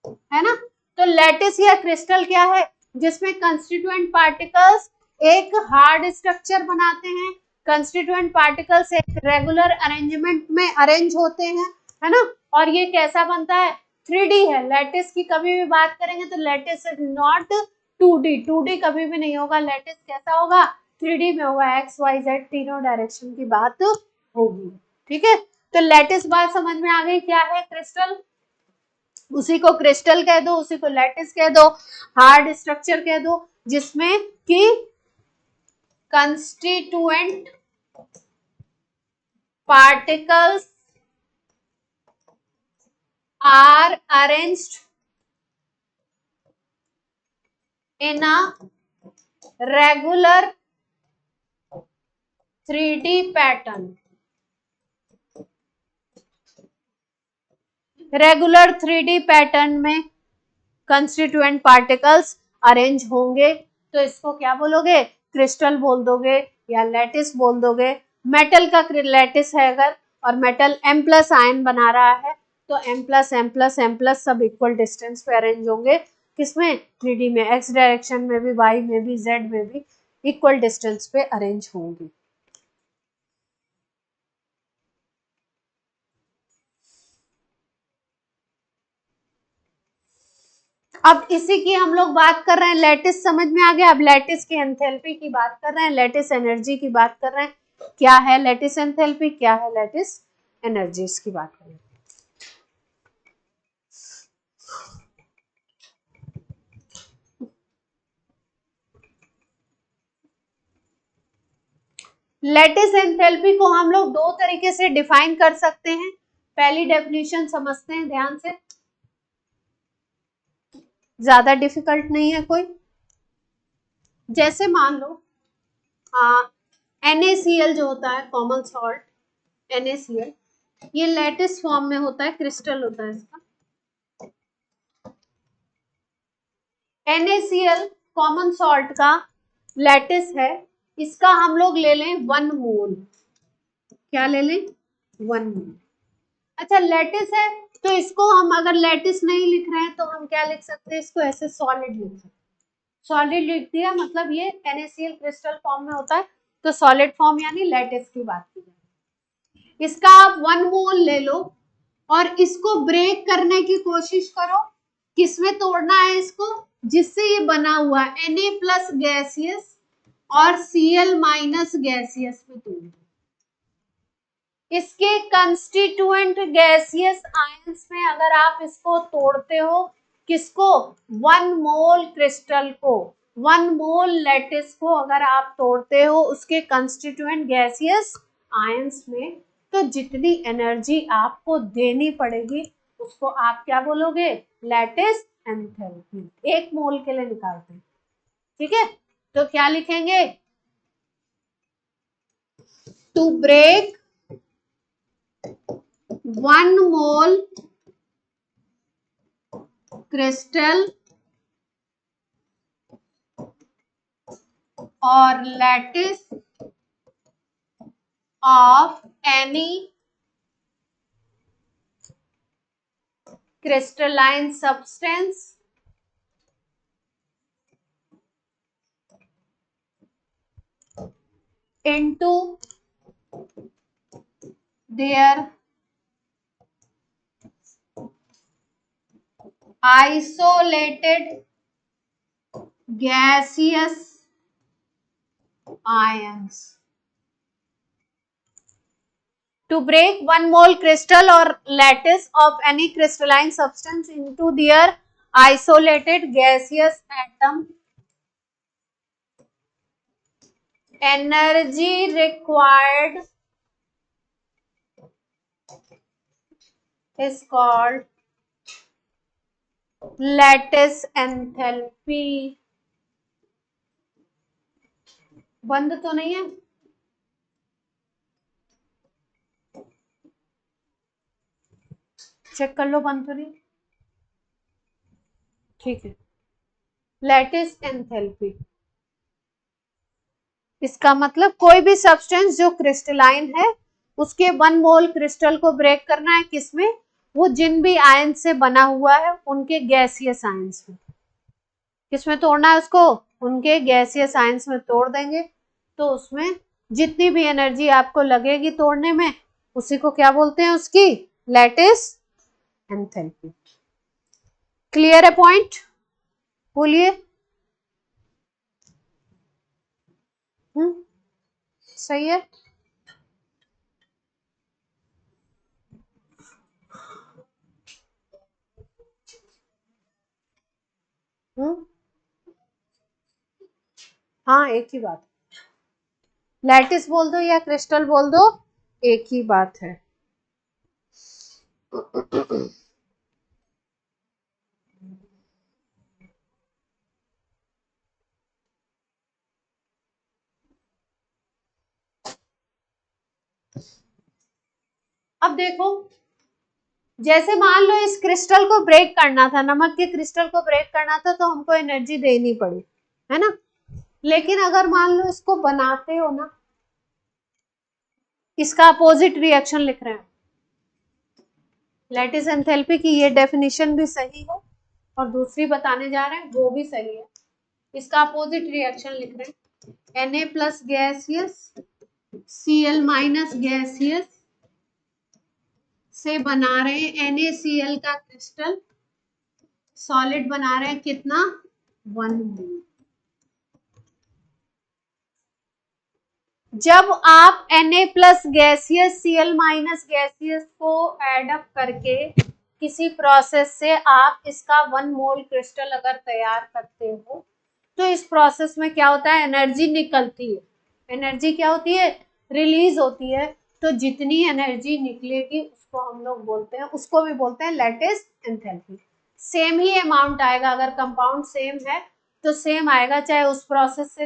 S1: है ना। तो लैटिस या क्रिस्टल क्या है, जिसमें कंस्टिट्यूएंट पार्टिकल्स एक हार्ड स्ट्रक्चर बनाते हैं, कंस्टिट्यूएंट पार्टिकल्स एक रेगुलर अरेंजमेंट में अरेंज होते हैं, है ना। और ये कैसा बनता है, 3D है। लैटिस की कभी भी बात करेंगे तो lattice is not 2D, 2D कभी भी नहीं होगा, लैटिस कैसा होगा, 3D में होगा, एक्स वाई जेड तीनों डायरेक्शन की बात होगी, ठीक है। तो लैटिस बात समझ में आ गई, क्या है क्रिस्टल, उसी को क्रिस्टल कह दो, उसी को लैटिस कह दो, हार्ड स्ट्रक्चर कह दो, जिसमें कि constituent particles are arranged in a regular 3D pattern. Regular 3D pattern में कंस्टिट्यूएंट पार्टिकल्स अरेंज होंगे, तो इसको क्या बोलोगे, क्रिस्टल बोल दोगे या लैटिस बोल दोगे। मेटल का लैटिस है अगर, और मेटल M प्लस आयन बना रहा है, तो M plus M plus M plus सब इक्वल डिस्टेंस पे अरेंज होंगे, किसमें, 3D में, एक्स डायरेक्शन में भी, वाई में भी, जेड में भी इक्वल डिस्टेंस पे अरेंज होंगे। अब इसी की हम लोग बात कर रहे हैं, लैटिस समझ में आ गया। अब लैटिस की एंथैल्पी की बात कर रहे हैं, लैटिस एनर्जी की बात कर रहे हैं, क्या है लैटिस एंथैल्पी, क्या है लैटिस एनर्जी, इसकी बात करें। लैटिस एंथैल्पी को हम लोग दो तरीके से डिफाइन कर सकते हैं। पहली डेफिनेशन समझते हैं ध्यान से, ज्यादा डिफिकल्ट नहीं है कोई। जैसे मान लो NaCl जो होता है, कॉमन सॉल्ट NaCl, ये लैटिस फॉर्म में होता है, क्रिस्टल होता है इसका। NaCl कॉमन सॉल्ट का लैटिस है, इसका हम लोग ले लें 1 मोल, क्या ले लें, 1 मोल। अच्छा लैटिस है, तो इसको हम अगर लैटिस नहीं लिख रहे हैं तो हम क्या लिख सकते हैं, इसको ऐसे सॉलिड लिख सकते हैं। सॉलिड लिख दिया मतलब ये NaCl क्रिस्टल फॉर्म में होता है, तो सॉलिड फॉर्म यानी लैटिस की बात की जाए। इसका आप 1 मोल ले लो और इसको ब्रेक करने की कोशिश करो, किसमें तोड़ना है इसको, जिससे ये बना हुआ है Na प्लस गैसियस और Cl माइनस गैसियस में तोड़ो। इसके कंस्टिट्यूएंट गैसियस आयंस में अगर आप इसको तोड़ते हो, किसको, 1 मोल क्रिस्टल को, 1 मोल लैटिस को अगर आप तोड़ते हो उसके कंस्टिट्यूएंट गैसियस आयंस में, तो जितनी एनर्जी आपको देनी पड़ेगी उसको आप क्या बोलोगे, लैटिस एंथैल्पी। 1 मोल के लिए निकालते हैं, ठीक है। तो क्या लिखेंगे, टू ब्रेक 1 मोल क्रिस्टल और lattice of any crystalline substance into their isolated gaseous ions. To break 1 mole crystal or lattice of any crystalline substance into their isolated gaseous atom, energy required is called lattice enthalpy. बंद तो नहीं है, check कर लो बंद तो नहीं। ठीक है, लैटिस एंथैल्पी, इसका मतलब कोई भी सब्सटेंस जो क्रिस्टलाइन है उसके 1 मोल क्रिस्टल को ब्रेक करना है किसमें, वो जिन भी आयन से बना हुआ है उनके गैसियस आयंस में। किसमें तोड़ना है उसको, उनके गैसियस आयंस में तोड़ देंगे, तो उसमें जितनी भी एनर्जी आपको लगेगी तोड़ने में, उसी को क्या बोलते हैं, उसकी लैटिस एंथैल्पी। क्लियर है पॉइंट, बोलिए। सही है। हाँ एक ही बात, लैटिस बोल दो या क्रिस्टल बोल दो, एक ही बात है। अब देखो, जैसे मान लो इस क्रिस्टल को ब्रेक करना था, नमक के क्रिस्टल को ब्रेक करना था, तो हमको एनर्जी देनी पड़ी, है ना। लेकिन अगर मान लो इसको बनाते हो ना, इसका अपोजिट रिएक्शन लिख रहे हैं, लैटिस एंथैल्पी की ये डेफिनेशन भी सही है और दूसरी बताने जा रहे हैं वो भी सही है। इसका अपोजिट रिएक्शन लिख रहे हैं, Na plus gaseous Cl minus gaseous से बना रहे हैं NaCl का क्रिस्टल, सॉलिड बना रहे हैं कितना, 1 मोल। जब आप Na plus gaseous Cl minus gaseous को एड अप करके किसी प्रोसेस से आप इसका 1 मोल क्रिस्टल अगर तैयार करते हो, तो इस प्रोसेस में क्या होता है, एनर्जी निकलती है। एनर्जी क्या होती है, रिलीज होती है। तो जितनी एनर्जी निकलेगी उसको हम लोग बोलते हैं, उसको भी बोलते हैं लैटिस एंथैल्पी। सेम ही अमाउंट आएगा, अगर कंपाउंड सेम है तो सेम आएगा, चाहे उस प्रोसेस से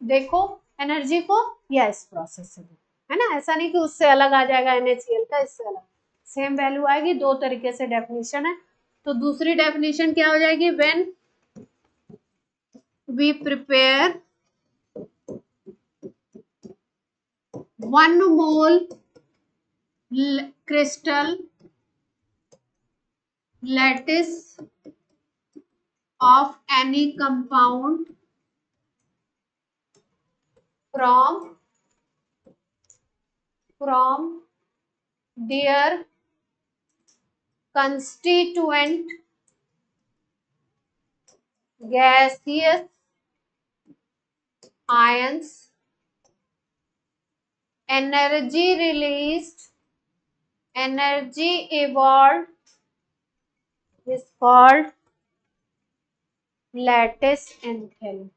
S1: देखो एनर्जी को या इस प्रोसेस से देखो, है ना। ऐसा नहीं कि उससे अलग आ जाएगा NaCl का, इससे अलग, सेम वैल्यू आएगी। दो तरीके से डेफिनेशन है। तो दूसरी डेफिनेशन क्या हो जाएगी, when we prepare 1 mole crystal lattice of any compound from their constituent gaseous ions, energy released, energy evolved is called lattice enthalpy।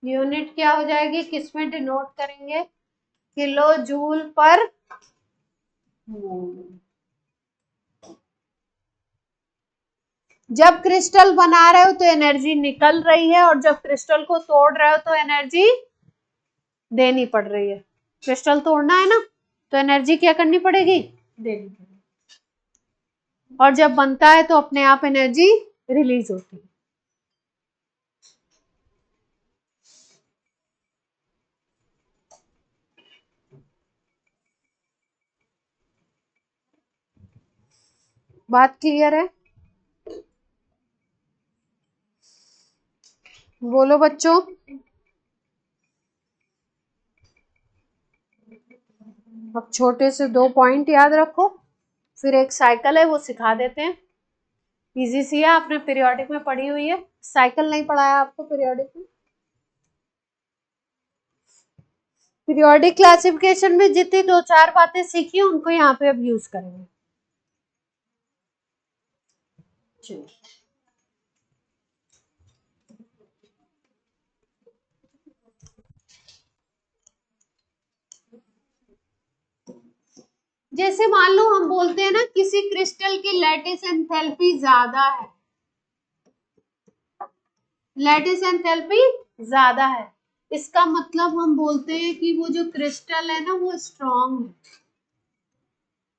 S1: Unit क्या हो जाएगी, किसमें डिनोट करेंगे, किलो जूल पर मोल। जब क्रिस्टल बना रहे हो तो एनर्जी निकल रही है, और जब क्रिस्टल को तोड़ रहे हो तो एनर्जी देनी पड़ रही है। क्रिस्टल तोड़ना है ना, तो एनर्जी क्या करनी पड़ेगी, देनी पड़ेगी। और जब बनता है तो अपने आप एनर्जी रिलीज होती है। बात क्लियर है, बोलो बच्चों। अब छोटे से 2 पॉइंट याद रखो, फिर एक साइकिल है वो सिखा देते हैं, इजी सी है, आपने पीरियोडिक में पढ़ी हुई है। साइकिल नहीं पढ़ाया आपको पीरियोडिक में, पीरियोडिक क्लासिफिकेशन में जितनी 2-4 बातें सीखी उनको यहाँ पे अब यूज करेंगे। जैसे मान लो हम बोलते हैं ना, किसी क्रिस्टल की लैटिस एंथैल्पी ज्यादा है, लैटिस एंथैल्पी ज्यादा है, इसका मतलब हम बोलते हैं कि वो जो क्रिस्टल है ना वो स्ट्रॉन्ग है।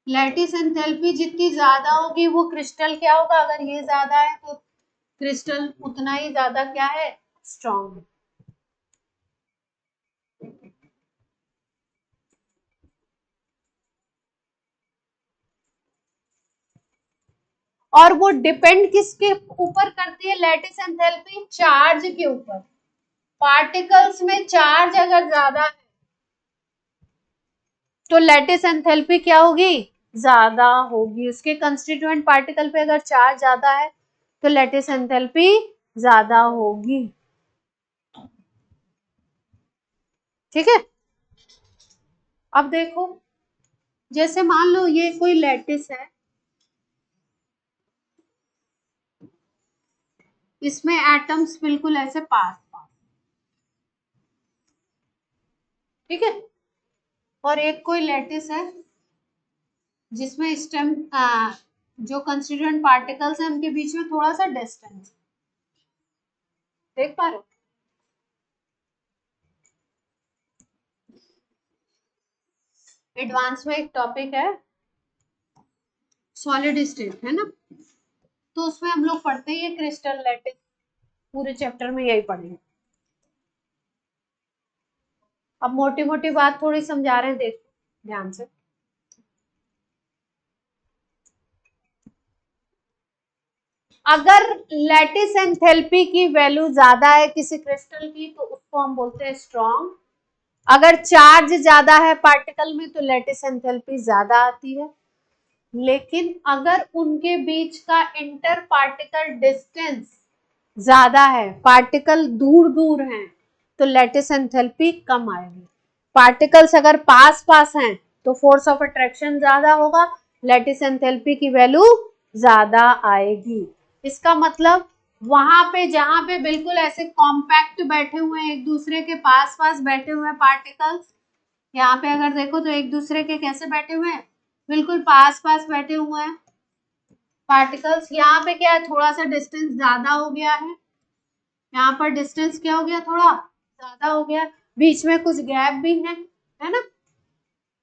S1: लैटिस एंथैल्पी जितनी ज्यादा होगी वो क्रिस्टल क्या होगा, अगर ये ज्यादा है तो क्रिस्टल उतना ही ज्यादा क्या है, स्ट्रॉन्ग है। और वो डिपेंड किसके ऊपर करती है लैटिस एंथैल्पी, चार्ज के ऊपर। पार्टिकल्स में चार्ज अगर ज्यादा है तो लैटिस एंथैल्पी क्या होगी, ज्यादा होगी। उसके कंस्टिट्यूएंट पार्टिकल पे अगर चार्ज ज्यादा है तो लैटिस एंथैल्पी ज्यादा होगी। ठीक है। अब देखो, जैसे मान लो ये कोई लैटिस है, इसमें एटम्स बिल्कुल ऐसे पास पास, ठीक है। और एक कोई लैटिस है जिसमें स्टेम जो कंस्टिट्यूएंट पार्टिकल्स हैं उनके बीच में थोड़ा सा डिस्टेंस, देख पा रहे हो। एडवांस में एक टॉपिक है सॉलिड स्टेट, है ना, तो उसमें हम लोग पढ़ते हैं क्रिस्टल लैटिस, पूरे चैप्टर में यही पढ़ेंगे। अब मोटी मोटी बात थोड़ी समझा रहे हैं, देख ध्यान से। अगर लैटिस एंथैल्पी की वैल्यू ज्यादा है किसी क्रिस्टल की तो उसको हम बोलते हैं स्ट्रॉन्ग। अगर चार्ज ज्यादा है पार्टिकल में तो लैटिस एंथैल्पी ज्यादा आती है। लेकिन अगर उनके बीच का इंटर पार्टिकल डिस्टेंस ज्यादा है, पार्टिकल दूर दूर हैं, तो लैटिस एंथैल्पी कम आएगी। पार्टिकल्स अगर पास पास हैं तो फोर्स ऑफ अट्रैक्शन ज्यादा होगा, लैटिस एंथैल्पी की वैल्यू ज्यादा आएगी। इसका मतलब वहां पे जहां पे बिल्कुल ऐसे कॉम्पैक्ट बैठे हुए हैं, एक दूसरे के पास पास बैठे हुए हैं पार्टिकल्स, यहाँ पे अगर देखो तो एक दूसरे के कैसे बैठे हुए हैं, बिल्कुल पास पास बैठे हुए हैं पार्टिकल्स। यहाँ पे क्या है, थोड़ा सा डिस्टेंस ज्यादा हो गया है, यहाँ पर डिस्टेंस क्या हो गया, थोड़ा ज्यादा हो गया, बीच में कुछ गैप भी है ना।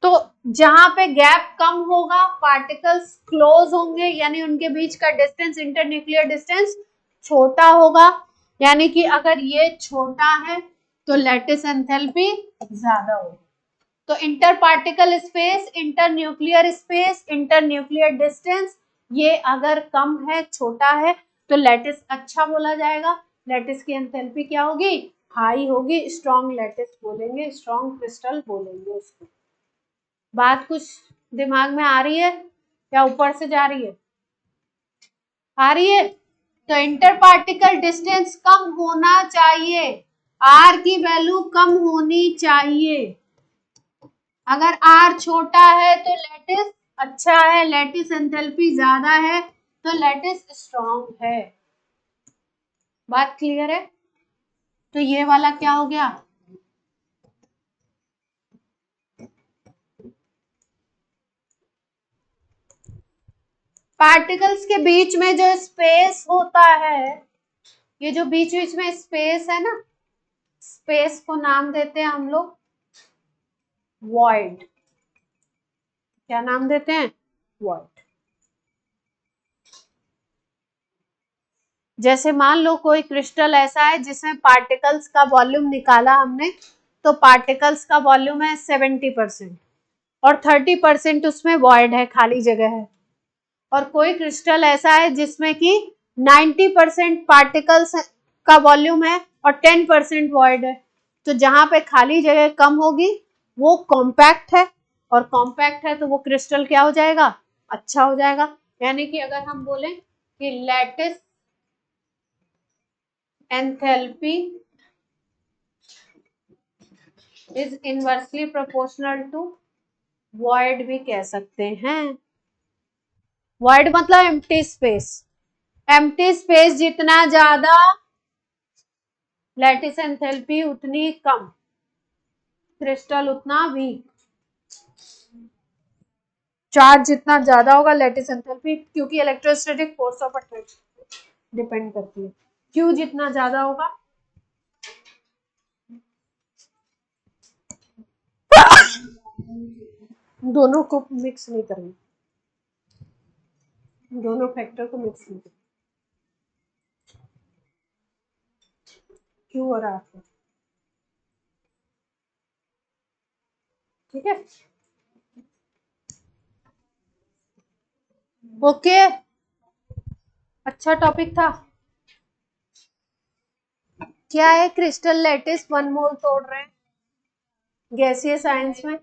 S1: तो जहां पे गैप कम होगा पार्टिकल्स क्लोज होंगे, यानी उनके बीच का डिस्टेंस, इंटरन्यूक्लियर डिस्टेंस छोटा होगा। यानी कि अगर ये छोटा है तो लैटिस एंथैल्पी ज्यादा होगी। तो inter particle space, inter nuclear space, inter nuclear distance, ये अगर कम है, छोटा है, तो लैटिस अच्छा बोला जाएगा। लैटिस की एंथैल्पी क्या होगी, हाई होगी, स्ट्रॉन्ग लैटिस बोलेंगे, स्ट्रॉन्ग क्रिस्टल बोलेंगे उसको। बात कुछ दिमाग में आ रही है या ऊपर से जा रही है, आ रही है। तो इंटर पार्टिकल डिस्टेंस कम होना चाहिए, आर की वैल्यू कम होनी चाहिए। अगर आर छोटा है तो लैटिस अच्छा है, लैटिस एंथैल्पी ज्यादा है तो लैटिस स्ट्रॉन्ग है। बात क्लियर है। तो ये वाला क्या हो गया, पार्टिकल्स के बीच में जो स्पेस होता है, ये जो बीच बीच में स्पेस है ना, स्पेस को नाम देते हैं हम लोग वॉइड। क्या नाम देते हैं, वॉइड। जैसे मान लो कोई क्रिस्टल ऐसा है जिसमें पार्टिकल्स का वॉल्यूम निकाला हमने, तो पार्टिकल्स का वॉल्यूम है 70% और 30% उसमें वॉइड है, खाली जगह है। और कोई क्रिस्टल ऐसा है जिसमें कि 90% पार्टिकल्स का वॉल्यूम है और 10% वॉइड है। तो जहां पे खाली जगह कम होगी वो कॉम्पैक्ट है, और कॉम्पैक्ट है तो वो क्रिस्टल क्या हो जाएगा, अच्छा हो जाएगा। यानी कि अगर हम बोलें कि lattice enthalpy is inversely proportional to void भी कह सकते हैं। वॉइड मतलब एम्प्टी स्पेस, एम्प्टी स्पेस जितना ज्यादा लैटिस एंथैल्पी उतनी कम, क्रिस्टल उतना वीक। चार्ज जितना ज्यादा होगा लैटिस एंथैल्पी, क्योंकि electrostatic force of attraction depend करती है, क्यू जितना ज्यादा होगा दोनों को मिक्स नहीं करना, दोनों फैक्टर को मिक्स नहीं करना। क्यों हो रहा है? ठीक है, ओके, अच्छा टॉपिक था। क्या है? क्रिस्टल लैटिस 1 मोल तोड़ रहे हैं गैसीय साइंस में,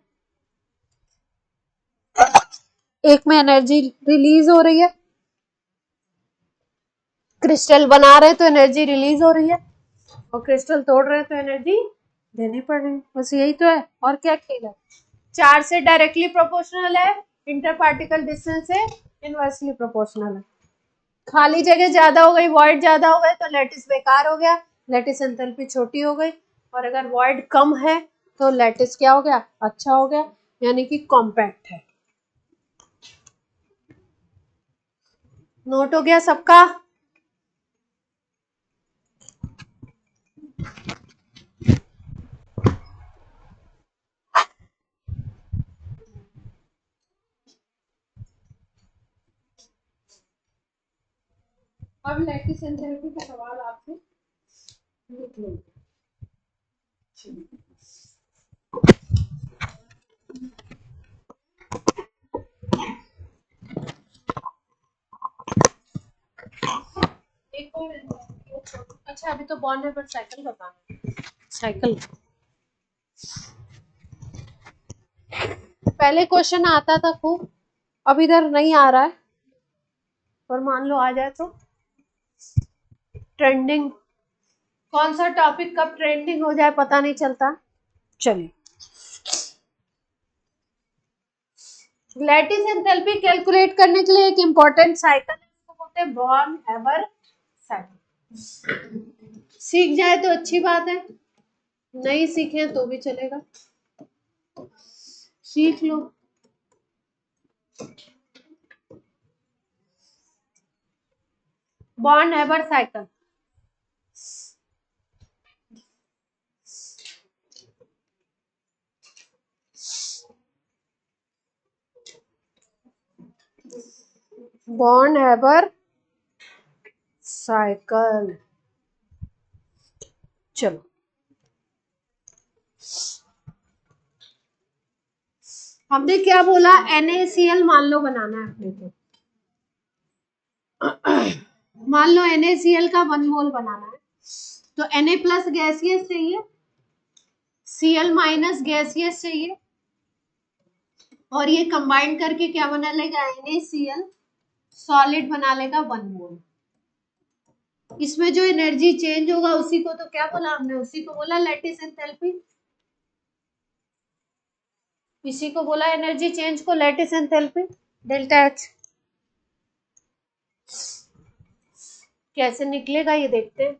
S1: एक में एनर्जी रिलीज हो रही है, क्रिस्टल बना रहे तो एनर्जी रिलीज हो रही है, और क्रिस्टल तोड़ रहे तो एनर्जी देनी पड़ रही है। बस यही तो है, और क्या खेल है? चार्ज से डायरेक्टली प्रोपोर्शनल है, इंटर पार्टिकल डिस्टेंस से इनवर्सली प्रोपोर्शनल है। खाली जगह ज्यादा हो गई, वॉइड ज्यादा हो गए तो लैटिस बेकार हो गया, लैटिस एंथैल्पी छोटी हो गई, और अगर वॉइड कम है तो लैटिस क्या हो गया? अच्छा हो गया, यानी कि कॉम्पैक्ट है। नोट हो गया सबका? अब लैटिस एंथैल्पी का सवाल आपसे लिख लेंगे। एक और अच्छा, अभी तो बॉन्ड है पर साइकिल बताना। साइकिल पहले क्वेश्चन आता था खूब, अब इधर नहीं आ रहा है, पर मान लो आ जाए तो। ट्रेंडिंग, कौन सा टॉपिक कब ट्रेंडिंग हो जाए पता नहीं चलता। चलिए, लैटिस एंथैल्पी कैलकुलेट करने के लिए एक इंपॉर्टेंट साइकिल है, उसको बोलते हैं बॉर्न हैबर साइकिल। सीख जाए तो अच्छी बात है, नहीं सीखे तो भी चलेगा, सीख लो। Born Haber cycle, Born Haber cycle. चलो, हमने क्या बोला? NaCl मान लो बनाना है अपने को, मान लो NaCl का 1 मोल बनाना है, तो Na प्लस गैसियस चाहिए, Cl माइनस गैसियस चाहिए, और ये कंबाइन करके क्या बना लेगा? NaCl सॉलिड बना लेगा 1 मोल। इसमें जो एनर्जी चेंज होगा उसी को तो क्या बोला हमने? उसी को बोला लैटिस एंथैल्पी, इसी को बोला एनर्जी चेंज को लैटिस एंथैल्पी, डेल्टा एच। कैसे निकलेगा ये देखते हैं।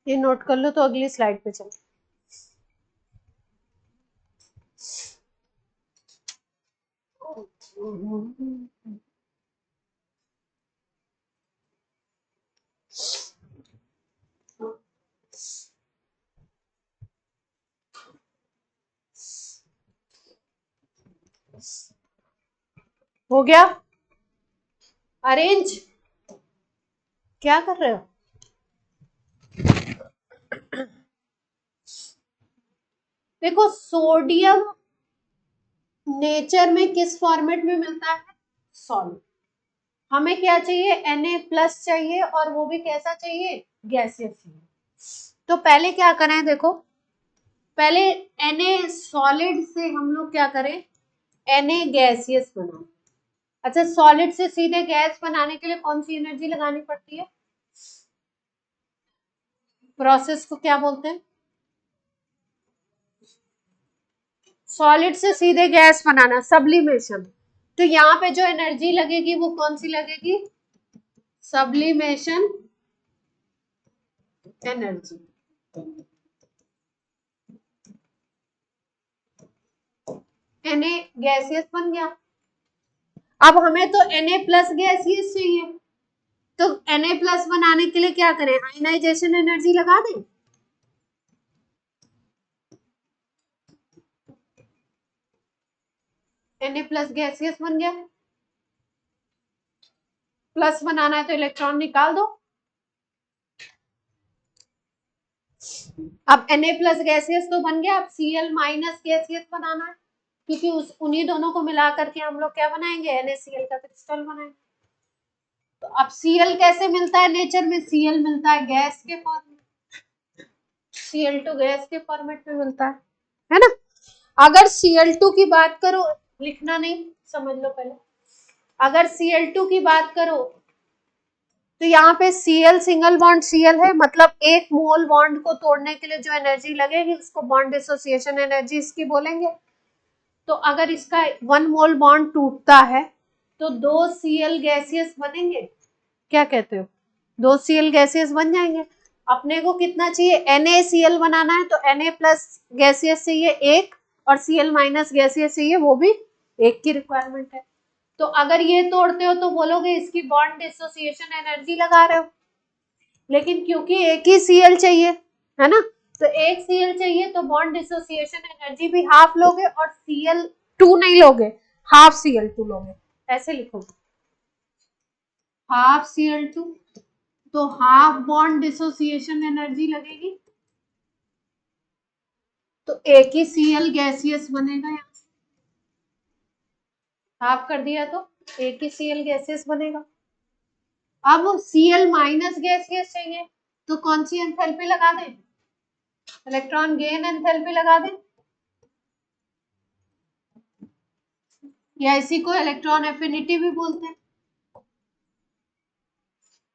S1: ये नोट कर लो तो अगली स्लाइड पे चलो। हो गया अरेंज? क्या कर रहे हो? देखो, सोडियम नेचर में किस फॉर्मेट में मिलता है? सॉलिड। हमें क्या चाहिए? Na प्लस चाहिए, और वो भी कैसा चाहिए? गैसियस चाहिए। तो पहले क्या करें? देखो, पहले Na सॉलिड से हम लोग क्या करें? Na गैसियस बनाए। अच्छा, सॉलिड से सीधे गैस बनाने के लिए कौन सी एनर्जी लगानी पड़ती है? प्रोसेस को क्या बोलते हैं? सॉलिड से सीधे गैस बनाना, सब्लिमेशन। तो यहाँ पे जो एनर्जी लगेगी वो कौन सी लगेगी? Sublimation energy. Na गैसियस बन गया। अब हमें तो Na प्लस गैसियस चाहिए, तो Na+ बनाने के लिए क्या करें, आयनाइजेशन एनर्जी लगा दें। Na+ गैसियस बन गया, प्लस बनाना है तो इलेक्ट्रॉन निकाल दो। अब Na+ गैसियस तो बन गया, अब Cl- गैसियस बनाना है, क्योंकि उन्हीं दोनों को मिला करके हम लोग क्या बनाएंगे, NaCl का क्रिस्टल बनाएंगे। तो अब Cl कैसे मिलता है नेचर में, Cl मिलता है गैस के फॉर्म में, Cl2 गैस के फॉर्मेट में मिलता है ना। अगर Cl2 की बात करो, लिखना नहीं, समझ लो पहले, अगर Cl2 की बात करो तो यहाँ पे Cl सिंगल बॉन्ड Cl है, मतलब एक मोल बॉन्ड को तोड़ने के लिए जो एनर्जी लगेगी उसको बॉन्ड डिसोसिएशन एनर्जी इसकी बोलेंगे। तो अगर इसका 1 मोल बॉन्ड टूटता है तो 2 Cl गैसियस बनेंगे, क्या कहते हो, 2 Cl गैसियस बन जाएंगे। अपने को कितना चाहिए, NaCl बनाना है तो Na+ गैसियस चाहिए एक, और Cl- गैसियस चाहिए, वो भी एक की रिक्वायरमेंट है। तो अगर ये तोड़ते हो तो बोलोगे इसकी बॉन्ड डिसोसिएशन एनर्जी लगा रहे हो, लेकिन क्योंकि एक ही Cl चाहिए है ना, तो एक Cl चाहिए तो बॉन्ड डिसोसिएशन एनर्जी भी हाफ लोगे, और Cl2 नहीं लोगे, हाफ Cl2 लोगे, ऐसे लिखोगे, हाफ Cl2, तो हाफ बॉन्ड डिसोसिएशन एनर्जी लगेगी, तो एक ही Cl गैसियस बनेगा, यहाँ हाफ कर दिया तो एक ही Cl गैसियस बनेगा। अब Cl- गैसियस चाहिए तो कौन सी एंथैल्पी लगा दें, इलेक्ट्रॉन गेन एंथैल्पी लगा दें, या इसी को इलेक्ट्रॉन एफिनिटी भी बोलते हैं।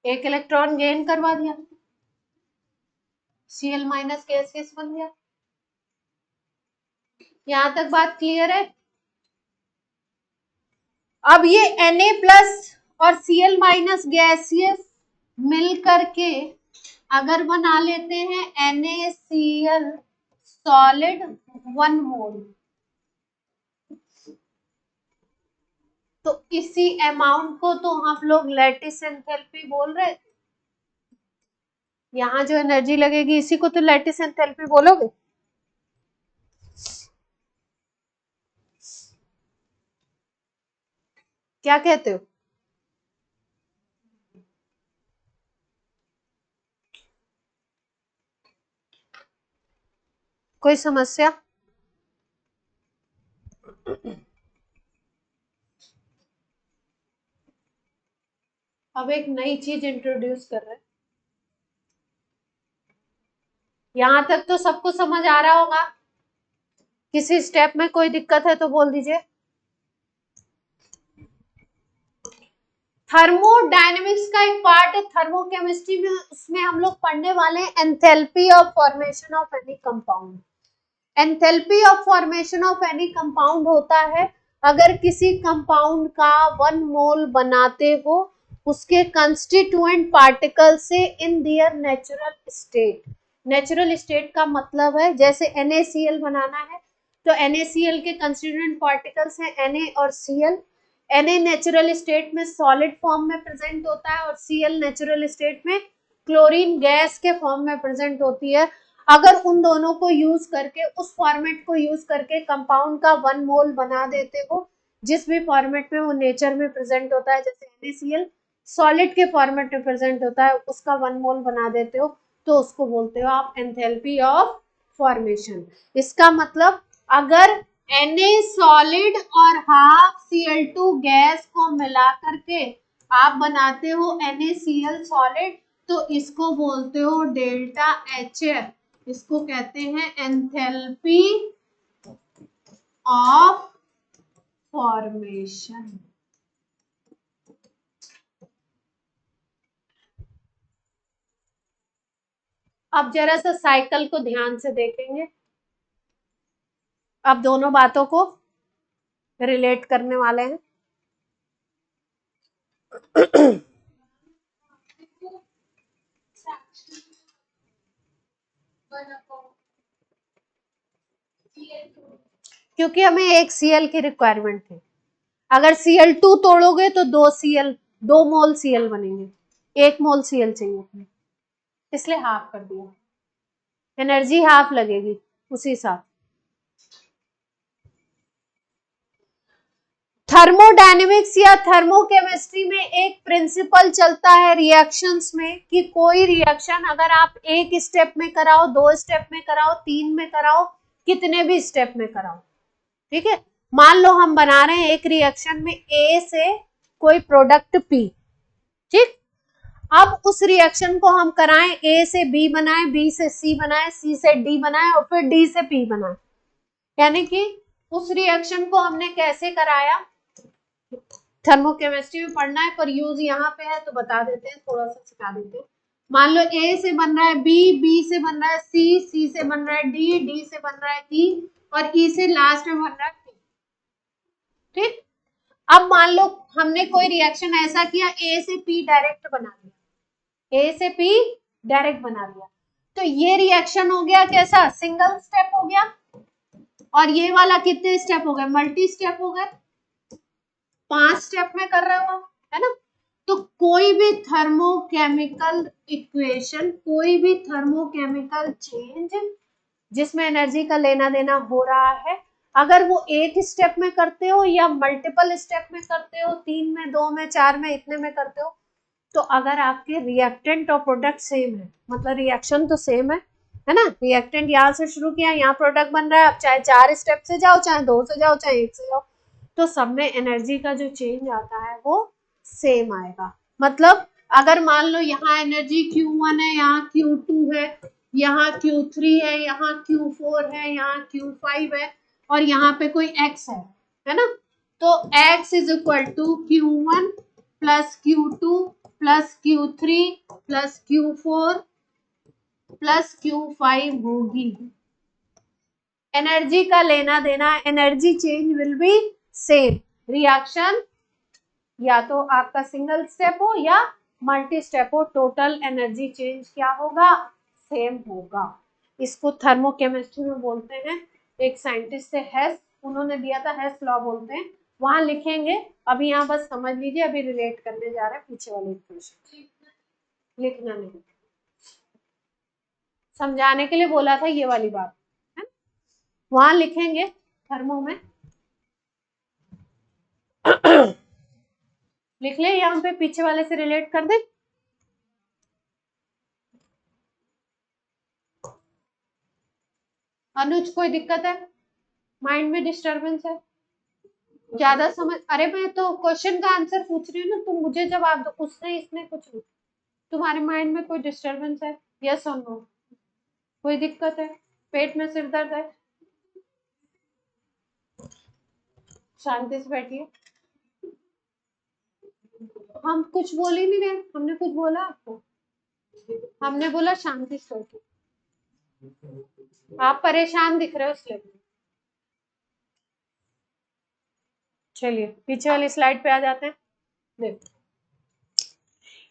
S1: एक इलेक्ट्रॉन गेन करवा दिया, Cl- गैसियस बन गया। यहां तक बात क्लियर है। अब ये Na+ और Cl- गैसियस मिल करके अगर बना लेते हैं NaCl सॉलिड 1 मोल, तो इसी अमाउंट को तो हम लोग लैटिस एंथैल्पी बोल रहे थे। यहाँ जो एनर्जी लगेगी इसी को तो लैटिस एंथैल्पी बोलोगे। क्या कहते हो, कोई समस्या? अब एक नई चीज इंट्रोड्यूस कर रहे हैं, यहां तक तो सबको समझ आ रहा होगा, किसी स्टेप में कोई दिक्कत है तो बोल दीजिए। थर्मोडायनेमिक्स का एक पार्ट है थर्मोकेमिस्ट्री में, उसमें हम लोग पढ़ने वाले हैं enthalpy of formation of any compound. Enthalpy of formation of any compound होता है अगर किसी कंपाउंड का 1 मोल बनाते हो उसके कंस्टिट्यूएंट पार्टिकल से in their natural state. Natural state का मतलब है जैसे NaCl बनाना है तो NaCl के कंस्टिट्यूएंट पार्टिकल्स हैं Na और Cl। Na नेचुरल स्टेट में सॉलिड फॉर्म में प्रेजेंट होता है और Cl नेचुरल स्टेट में क्लोरीन गैस के फॉर्म में प्रेजेंट होती है। अगर उन दोनों को यूज करके, उस फॉर्मेट को यूज करके कंपाउंड का 1 मोल बना देते हो, जिस भी फॉर्मेट में वो नेचर में प्रेजेंट होता है, जैसे NaCl सॉलिड के फॉर्मेट में प्रेजेंट होता है, उसका 1 मोल बना देते हो तो उसको बोलते हो आप एंथैल्पी ऑफ फॉर्मेशन। इसका मतलब अगर Na सॉलिड और हाफ Cl2 गैस को मिला करके आप बनाते हो NaCl सॉलिड, तो इसको बोलते हो डेल्टा HF, इसको कहते हैं एंथैल्पी ऑफ फॉर्मेशन। अब जरा सा साइकिल को ध्यान से देखेंगे, अब दोनों बातों को रिलेट करने वाले हैं। क्योंकि हमें एक Cl की रिक्वायरमेंट थी, अगर Cl2 तोड़ोगे तो 2 मोल Cl बनेंगे, 1 मोल Cl चाहिए अपने, इसलिए हाफ कर दिया, एनर्जी हाफ लगेगी उसी साथ। थर्मोडायनेमिक्स या थर्मोकेमिस्ट्री में एक प्रिंसिपल चलता है रिएक्शंस में कि कोई रिएक्शन अगर आप एक स्टेप में कराओ, 2 स्टेप में कराओ, 3 में कराओ, कितने भी स्टेप में कराओ, ठीक है। मान लो हम बना रहे हैं एक रिएक्शन में ए से कोई प्रोडक्ट पी, ठीक। अब उस रिएक्शन को हम कराएं, ए से बी बनाए, बी से सी बनाए, सी से डी बनाए और फिर डी से पी बनाए, यानी कि उस रिएक्शन को हमने कैसे कराया, थर्मोकेमिस्ट्री में पढ़ना है पर यूज यहाँ पे है तो बता देते हैं, थोड़ा सा सिखा देते हैं। मान लो ए से बन रहा है बी, बी से बन रहा है सी, सी से बन रहा है डी, डी से बन रहा है ई और ई से लास्ट में बन रहा है पी, ठीक। अब मान लो हमने कोई रिएक्शन ऐसा किया, ए से पी डायरेक्ट बना दिया, ए से पी डायरेक्ट बना दिया, तो ये रिएक्शन हो गया कैसा, सिंगल स्टेप हो गया, और ये वाला कितने स्टेप हो गए, मल्टी स्टेप हो गए, 5 स्टेप में कर रहे हो, है ना। तो कोई भी थर्मोकेमिकल इक्वेशन, कोई भी थर्मोकेमिकल चेंज जिसमें एनर्जी का लेना देना हो रहा है, अगर वो एक स्टेप में करते हो या मल्टीपल स्टेप में करते हो, 3 में, 2 में, 4 में, इतने में करते हो, तो अगर आपके रिएक्टेंट और प्रोडक्ट सेम है, मतलब रिएक्शन तो सेम है ना, रिएक्टेंट यहाँ से शुरू किया, यहाँ प्रोडक्ट बन रहा है, अब चाहे 4 स्टेप से जाओ, चाहे 2 से जाओ, चाहे 1 से जाओ, तो सब में एनर्जी का जो चेंज आता है वो सेम आएगा। मतलब अगर मान लो यहाँ एनर्जी Q1 है, यहाँ Q2 है, यहाँ Q3 है, यहाँ Q4 है, यहाँ Q5 है और यहाँ पे कोई X है ना, तो X is equal to Q1 plus Q2 plus Q3 plus Q4 plus Q5 होगी। एनर्जी का लेना देना, energy change will be same, reaction या तो आपका सिंगल स्टेप हो या मल्टी स्टेप हो, टोटल एनर्जी चेंज क्या होगा, सेम होगा। इसको थर्मोकेमिस्ट्री में बोलते हैं, एक साइंटिस्ट है हेस, उन्होंने दिया था, हेस लॉ बोलते हैं, वहां लिखेंगे, अभी यहाँ बस समझ लीजिए, अभी रिलेट करने जा रहे हैं पीछे वाले इक्वेशन, लिखना नहीं, समझाने के लिए बोला था ये वाली बात है, वहां लिखेंगे थर्मो में लिख ले, यहाँ पे पीछे वाले से रिलेट कर दे। अनुज कोई दिक्कत है, माइंड में डिस्टरबेंस है, ज्यादा समझ, अरे मैं तो क्वेश्चन का आंसर पूछ रही हूँ ना, तुम मुझे जवाब दो, उसने इसने कुछ नहीं, तुम्हारे माइंड में कोई डिस्टरबेंस है, यस और नो, कोई दिक्कत है, पेट में सिर दर्द है, शांति से बैठिए, हम कुछ बोल ही नहीं रहे, हमने कुछ बोला आपको, हमने बोला शांति से बैठिए, आप परेशान दिख रहे हो इसलिए। चलिए पीछे वाली स्लाइड पे आ जाते हैं, देखो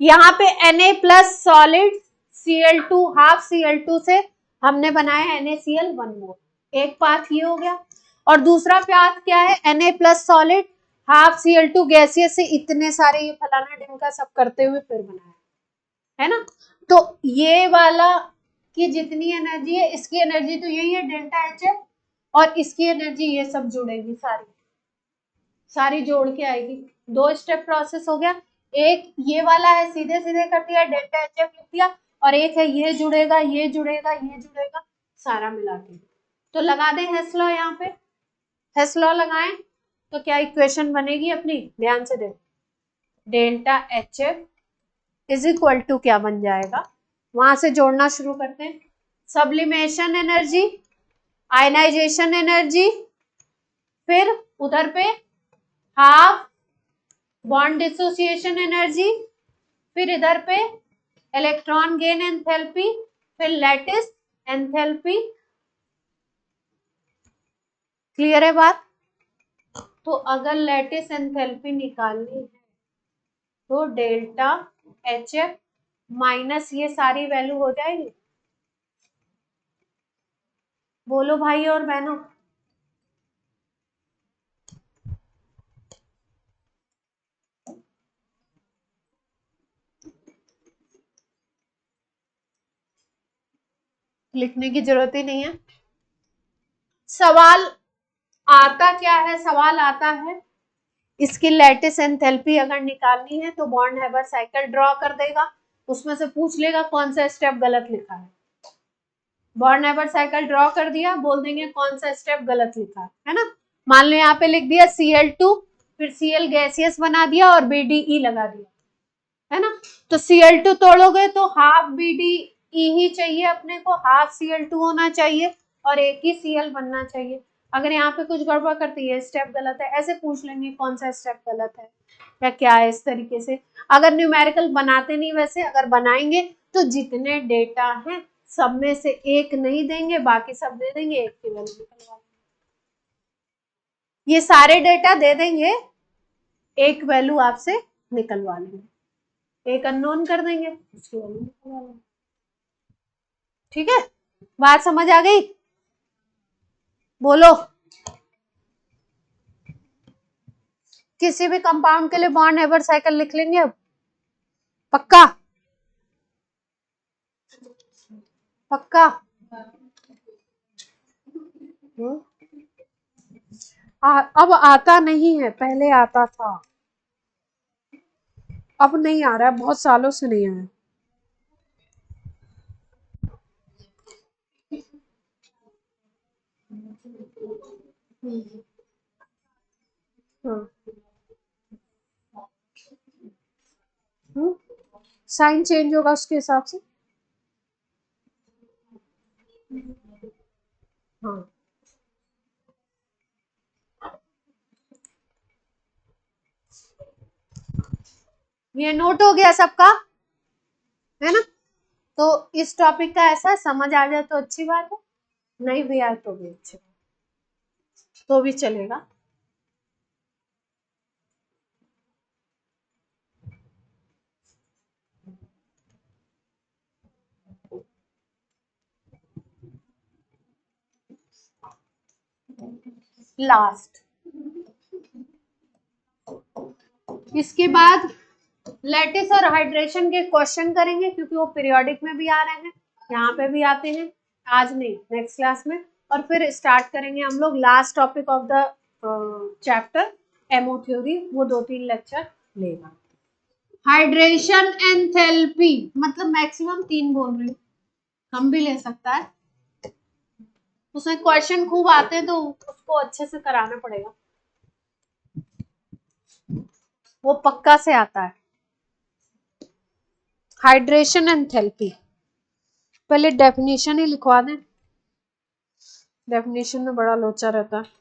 S1: यहाँ पे Na plus solid Cl2 half Cl2 से हमने बनाया NaCl 1 मोल, एक पाथ ये हो गया, और दूसरा पाथ क्या है, Na plus solid half Cl2 gaseous से इतने सारे ये फलाना ढिमका सब करते हुए फिर बनाया, है ना। तो ये वाला की जितनी एनर्जी है, इसकी एनर्जी तो यही है डेल्टा एच है, और इसकी एनर्जी ये सब जुड़ेगी, सारी सारी जोड़ के आएगी, 2 स्टेप प्रोसेस हो गया, एक ये वाला है सीधे सीधे कर दिया, डेल्टा एच एफ लिख दिया, और एक है ये जुड़ेगा, ये जुड़ेगा, ये जुड़ेगा, सारा मिला के, तो लगा दें हेस लॉ, यहाँ पे हेस लॉ लगाएं तो क्या इक्वेशन बनेगी अपनी, ध्यान से देखो, delta H F is equal to क्या बन जाएगा, वहां से जोड़ना शुरू करते हैं, सब्लिमेशन एनर्जी, आयनाइजेशन एनर्जी, फिर उधर पे हाफ बॉन्ड डिसोसिएशन एनर्जी, फिर इधर पे इलेक्ट्रॉन गेन एंथैल्पी, फिर लैटिस एंथैल्पी, क्लियर है बात। तो अगर लैटिस एंथैल्पी निकालनी है तो डेल्टा एच एफ माइनस ये सारी वैल्यू हो जाएगी, बोलो भाई और बहनों, लिखने की जरूरत ही नहीं है। सवाल आता क्या है, सवाल आता है इसकी लैटिस एंथैल्पी अगर निकालनी है तो बॉर्न हैबर साइकिल ड्रॉ कर देगा, उसमें से पूछ लेगा कौन सा स्टेप गलत लिखा है। बॉर्न हैबर साइकिल ड्रॉ कर दिया, बोल देंगे कौन सा स्टेप गलत लिखा है ना। मान लो यहाँ पे लिख दिया Cl2, फिर Cl गैसियस बना दिया और BDE लगा दिया, है ना। तो Cl2 तोड़ोगे तो हाफ BDE ही चाहिए अपने को, हाफ Cl2 होना चाहिए और एक ही Cl बनना चाहिए। अगर यहाँ पे कुछ गड़बड़ करती है, स्टेप गलत है, ऐसे पूछ लेंगे कौन सा स्टेप गलत है या क्या है, इस तरीके से। अगर न्यूमेरिकल बनाते नहीं, वैसे अगर बनाएंगे तो जितने डेटा हैं सब में से एक नहीं देंगे, बाकी सब दे देंगे, एक की वैल्यू निकलवा देंगे। ये सारे डेटा दे देंगे, एक वैल्यू आपसे निकलवा लेंगे, एक अननोन कर देंगे, उसकी वैल्यू निकलवा लेंगे। ठीक है, बात समझ आ गई? बोलो। किसी भी कंपाउंड के लिए बॉर्न हैबर साइकिल लिख लेंगे अब, पक्का? पक्का? अब आता नहीं है, पहले आता था, अब नहीं आ रहा है, बहुत सालों से नहीं आया। साइन चेंज होगा उसके हिसाब से। हाँ, ये नोट हो गया सबका, है ना। तो इस टॉपिक का ऐसा समझ आ जाए तो अच्छी बात है, नहीं भी आए तो भी अच्छी बात, तो भी चलेगा। लास्ट, इसके बाद लैटिस और हाइड्रेशन के क्वेश्चन करेंगे, क्योंकि वो पीरियोडिक में भी आ रहे हैं, यहाँ पे भी आते हैं, आज नहीं नेक्स्ट क्लास में। और फिर स्टार्ट करेंगे हम लोग last topic of the chapter MO theory, वो 2-3 लेक्चर लेगा। हाइड्रेशन एंथैल्पी मतलब मैक्सिमम 3 बोल रही हूँ, कम भी ले सकता है, उसमें क्वेश्चन खूब आते हैं तो उसको अच्छे से कराना पड़ेगा, वो पक्का से आता है। हाइड्रेशन एंथैल्पी, पहले डेफिनेशन ही लिखवा दें, डेफिनेशन में बड़ा लोचा रहता है।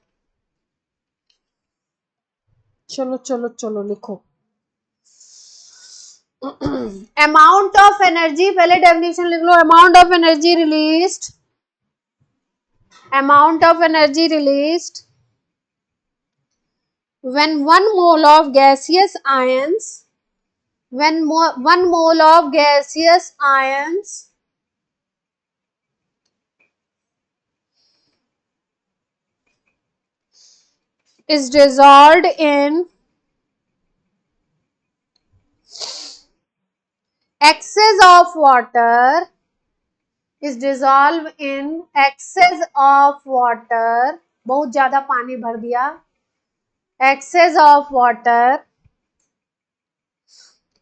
S1: चलो चलो चलो लिखो। अमाउंट ऑफ एनर्जी, पहले डेफिनेशन लिख लो। Amount of energy released, amount of energy released when 1 mole of gaseous ions, when 1 mole of gaseous ions is dissolved in excess of water, is dissolved in excess of water, बहुत ज्यादा पानी भर दिया, excess of water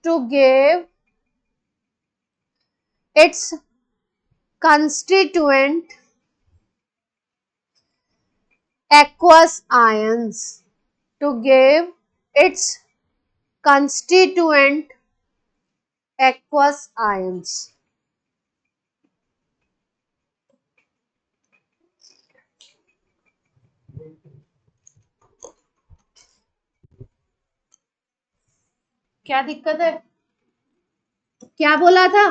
S1: to give its constituent aqueous ions, to give its constituent aqueous ions। क्या दिक्कत है, क्या बोला था?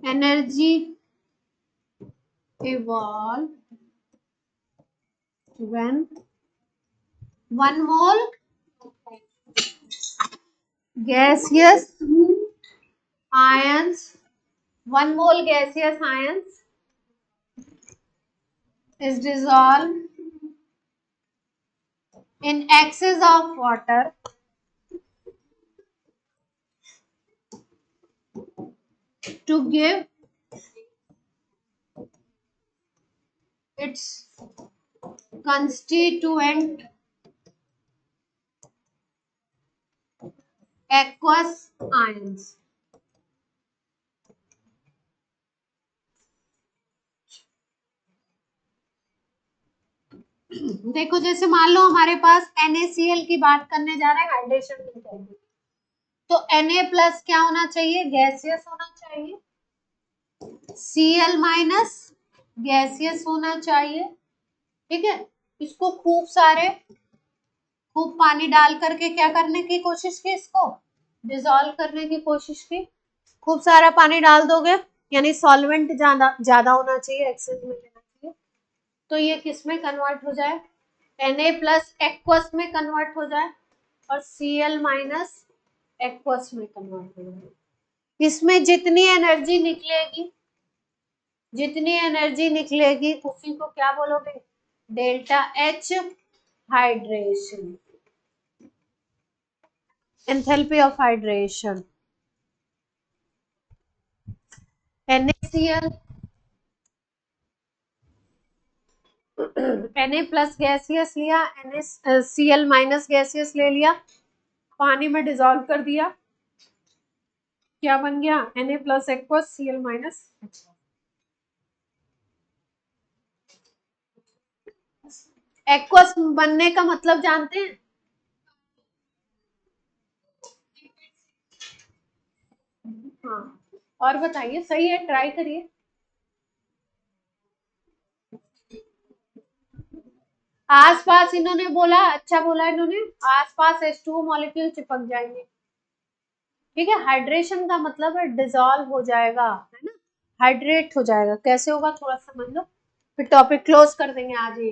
S1: Energy evolve when 1 mole gaseous ions, 1 mole gaseous ions is dissolved in excess of water to give its constituent aqueous ions. देखो जैसे मान लो हमारे पास NaCl की बात करने जा रहे हैं हाइड्रेशन के लिए, तो Na प्लस क्या होना चाहिए, गैसियस होना चाहिए, Cl माइनस गैसियस होना चाहिए, ठीक है। इसको खूब पानी डाल करके क्या करने की कोशिश की, इसको डिसॉल्व करने की कोशिश की। खूब सारा पानी डाल दोगे यानी सॉल्वेंट ज्यादा होना चाहिए, एक्सेस में लेना चाहिए, तो ये किस में कन्वर्ट हो जाए, Na प्लस एक्वस में कन्वर्ट हो जाए और Cl माइनस एक्वस में कन्वर्ट हो जाए। इसमें जितनी एनर्जी निकलेगी उसी को क्या बोलोगे, delta H hydration, enthalpy of hydration. NaCl Na plus gaseous लिया, NaCl माइनस गैसियस ले लिया, पानी में डिसॉल्व कर दिया, क्या बन गया, Na plus aqueous Cl minus. Aqueous बनने का मतलब जानते हैं, हाँ और बताइए, सही है, ट्राई करिए। आसपास इन्होंने बोला, अच्छा बोला इन्होंने, आसपास H2O मॉलिक्यूल चिपक जाएंगे, ठीक है। हाइड्रेशन का मतलब है डिसॉल्व हो जाएगा, है ना, हाइड्रेट हो जाएगा। कैसे होगा थोड़ा समझ लो, फिर टॉपिक क्लोज कर देंगे आज ही।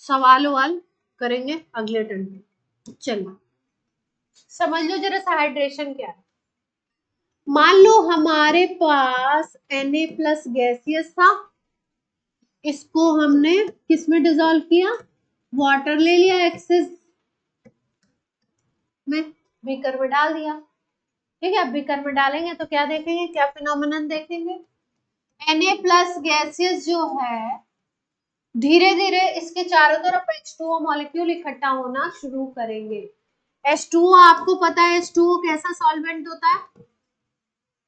S1: सवाल करेंगे अगले टर्न में। चलो समझ लो जरा सा हाइड्रेशन क्या है। मान लो हमारे पास Na प्लस गैसियस था, इसको हमने किस में डिसॉल्व किया, वाटर ले लिया, एक्सेस में बीकर में डाल दिया, ठीक है। बीकर में डालेंगे तो क्या देखेंगे, क्या फिनोमिनन देखेंगे, Na प्लस गैसियस जो है धीरे धीरे इसके चारों तरफ H2O मॉलिक्यूल इकट्ठा होना शुरू करेंगे। H2O आपको पता है H2O कैसा सॉल्वेंट होता है,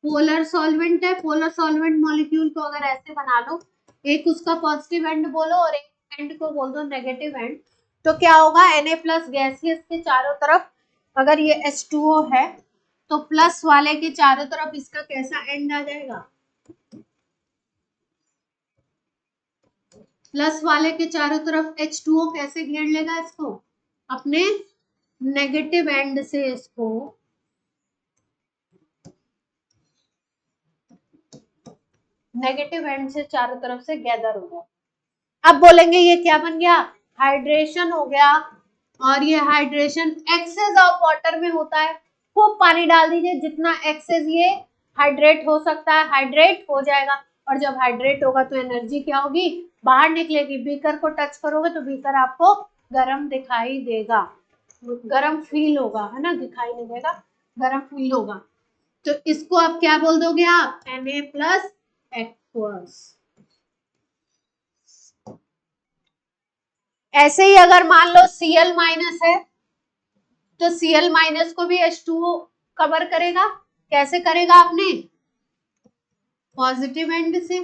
S1: पोलर सॉल्वेंट है। पोलर सॉल्वेंट मॉलिक्यूल को अगर ऐसे बना लो, एक उसका पॉजिटिव एंड बोलो और एक एंड को बोल दो नेगेटिव एंड, तो क्या होगा, Na प्लस गैसियस के चारों तरफ अगर ये H2O है तो प्लस वाले के चारों तरफ इसका कैसा एंड आ जाएगा, प्लस वाले के चारों तरफ H2O कैसे घेर लेगा इसको, अपने नेगेटिव एंड से इसको नेगेटिव एंड से चारों तरफ से गैदर हो गया। अब बोलेंगे ये क्या बन गया, हाइड्रेशन हो गया, और ये हाइड्रेशन एक्सेस ऑफ वाटर में होता है। खूब पानी डाल दीजिए, जितना एक्सेस ये हाइड्रेट हो सकता है हाइड्रेट हो जाएगा, और जब हाइड्रेट होगा तो एनर्जी क्या होगी, बाहर निकलेगी। बीकर को टच करोगे तो बीकर आपको गर्म दिखाई देगा, गर्म फील होगा, है ना, दिखाई नहीं देगा, गर्म फील होगा। तो इसको आप क्या बोल दोगे, आप Na प्लस एक्वस। ऐसे ही अगर मान लो Cl माइनस है तो Cl माइनस को भी H2O कवर करेगा, कैसे करेगा, आपने पॉजिटिव एंड से।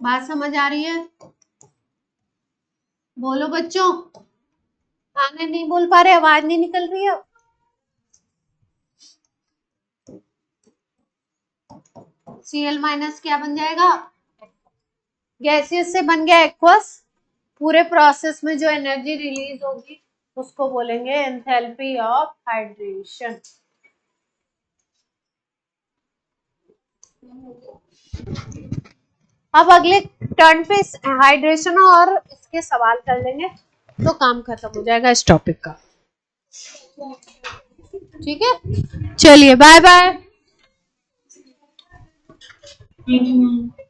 S1: बात समझ आ रही है, बोलो बच्चों, आगे नहीं बोल पा रहे, आवाज नहीं निकल रही है। Cl माइनस क्या बन जाएगा, गैसियस से बन गया एक्वस। पूरे प्रोसेस में जो एनर्जी रिलीज होगी उसको बोलेंगे एंथैल्पी ऑफ हाइड्रेशन। अब अगले टर्न पे हाइड्रेशन और इसके सवाल कर लेंगे तो काम खत्म हो जाएगा इस टॉपिक का, ठीक है। चलिए बाय बाय। हम्म।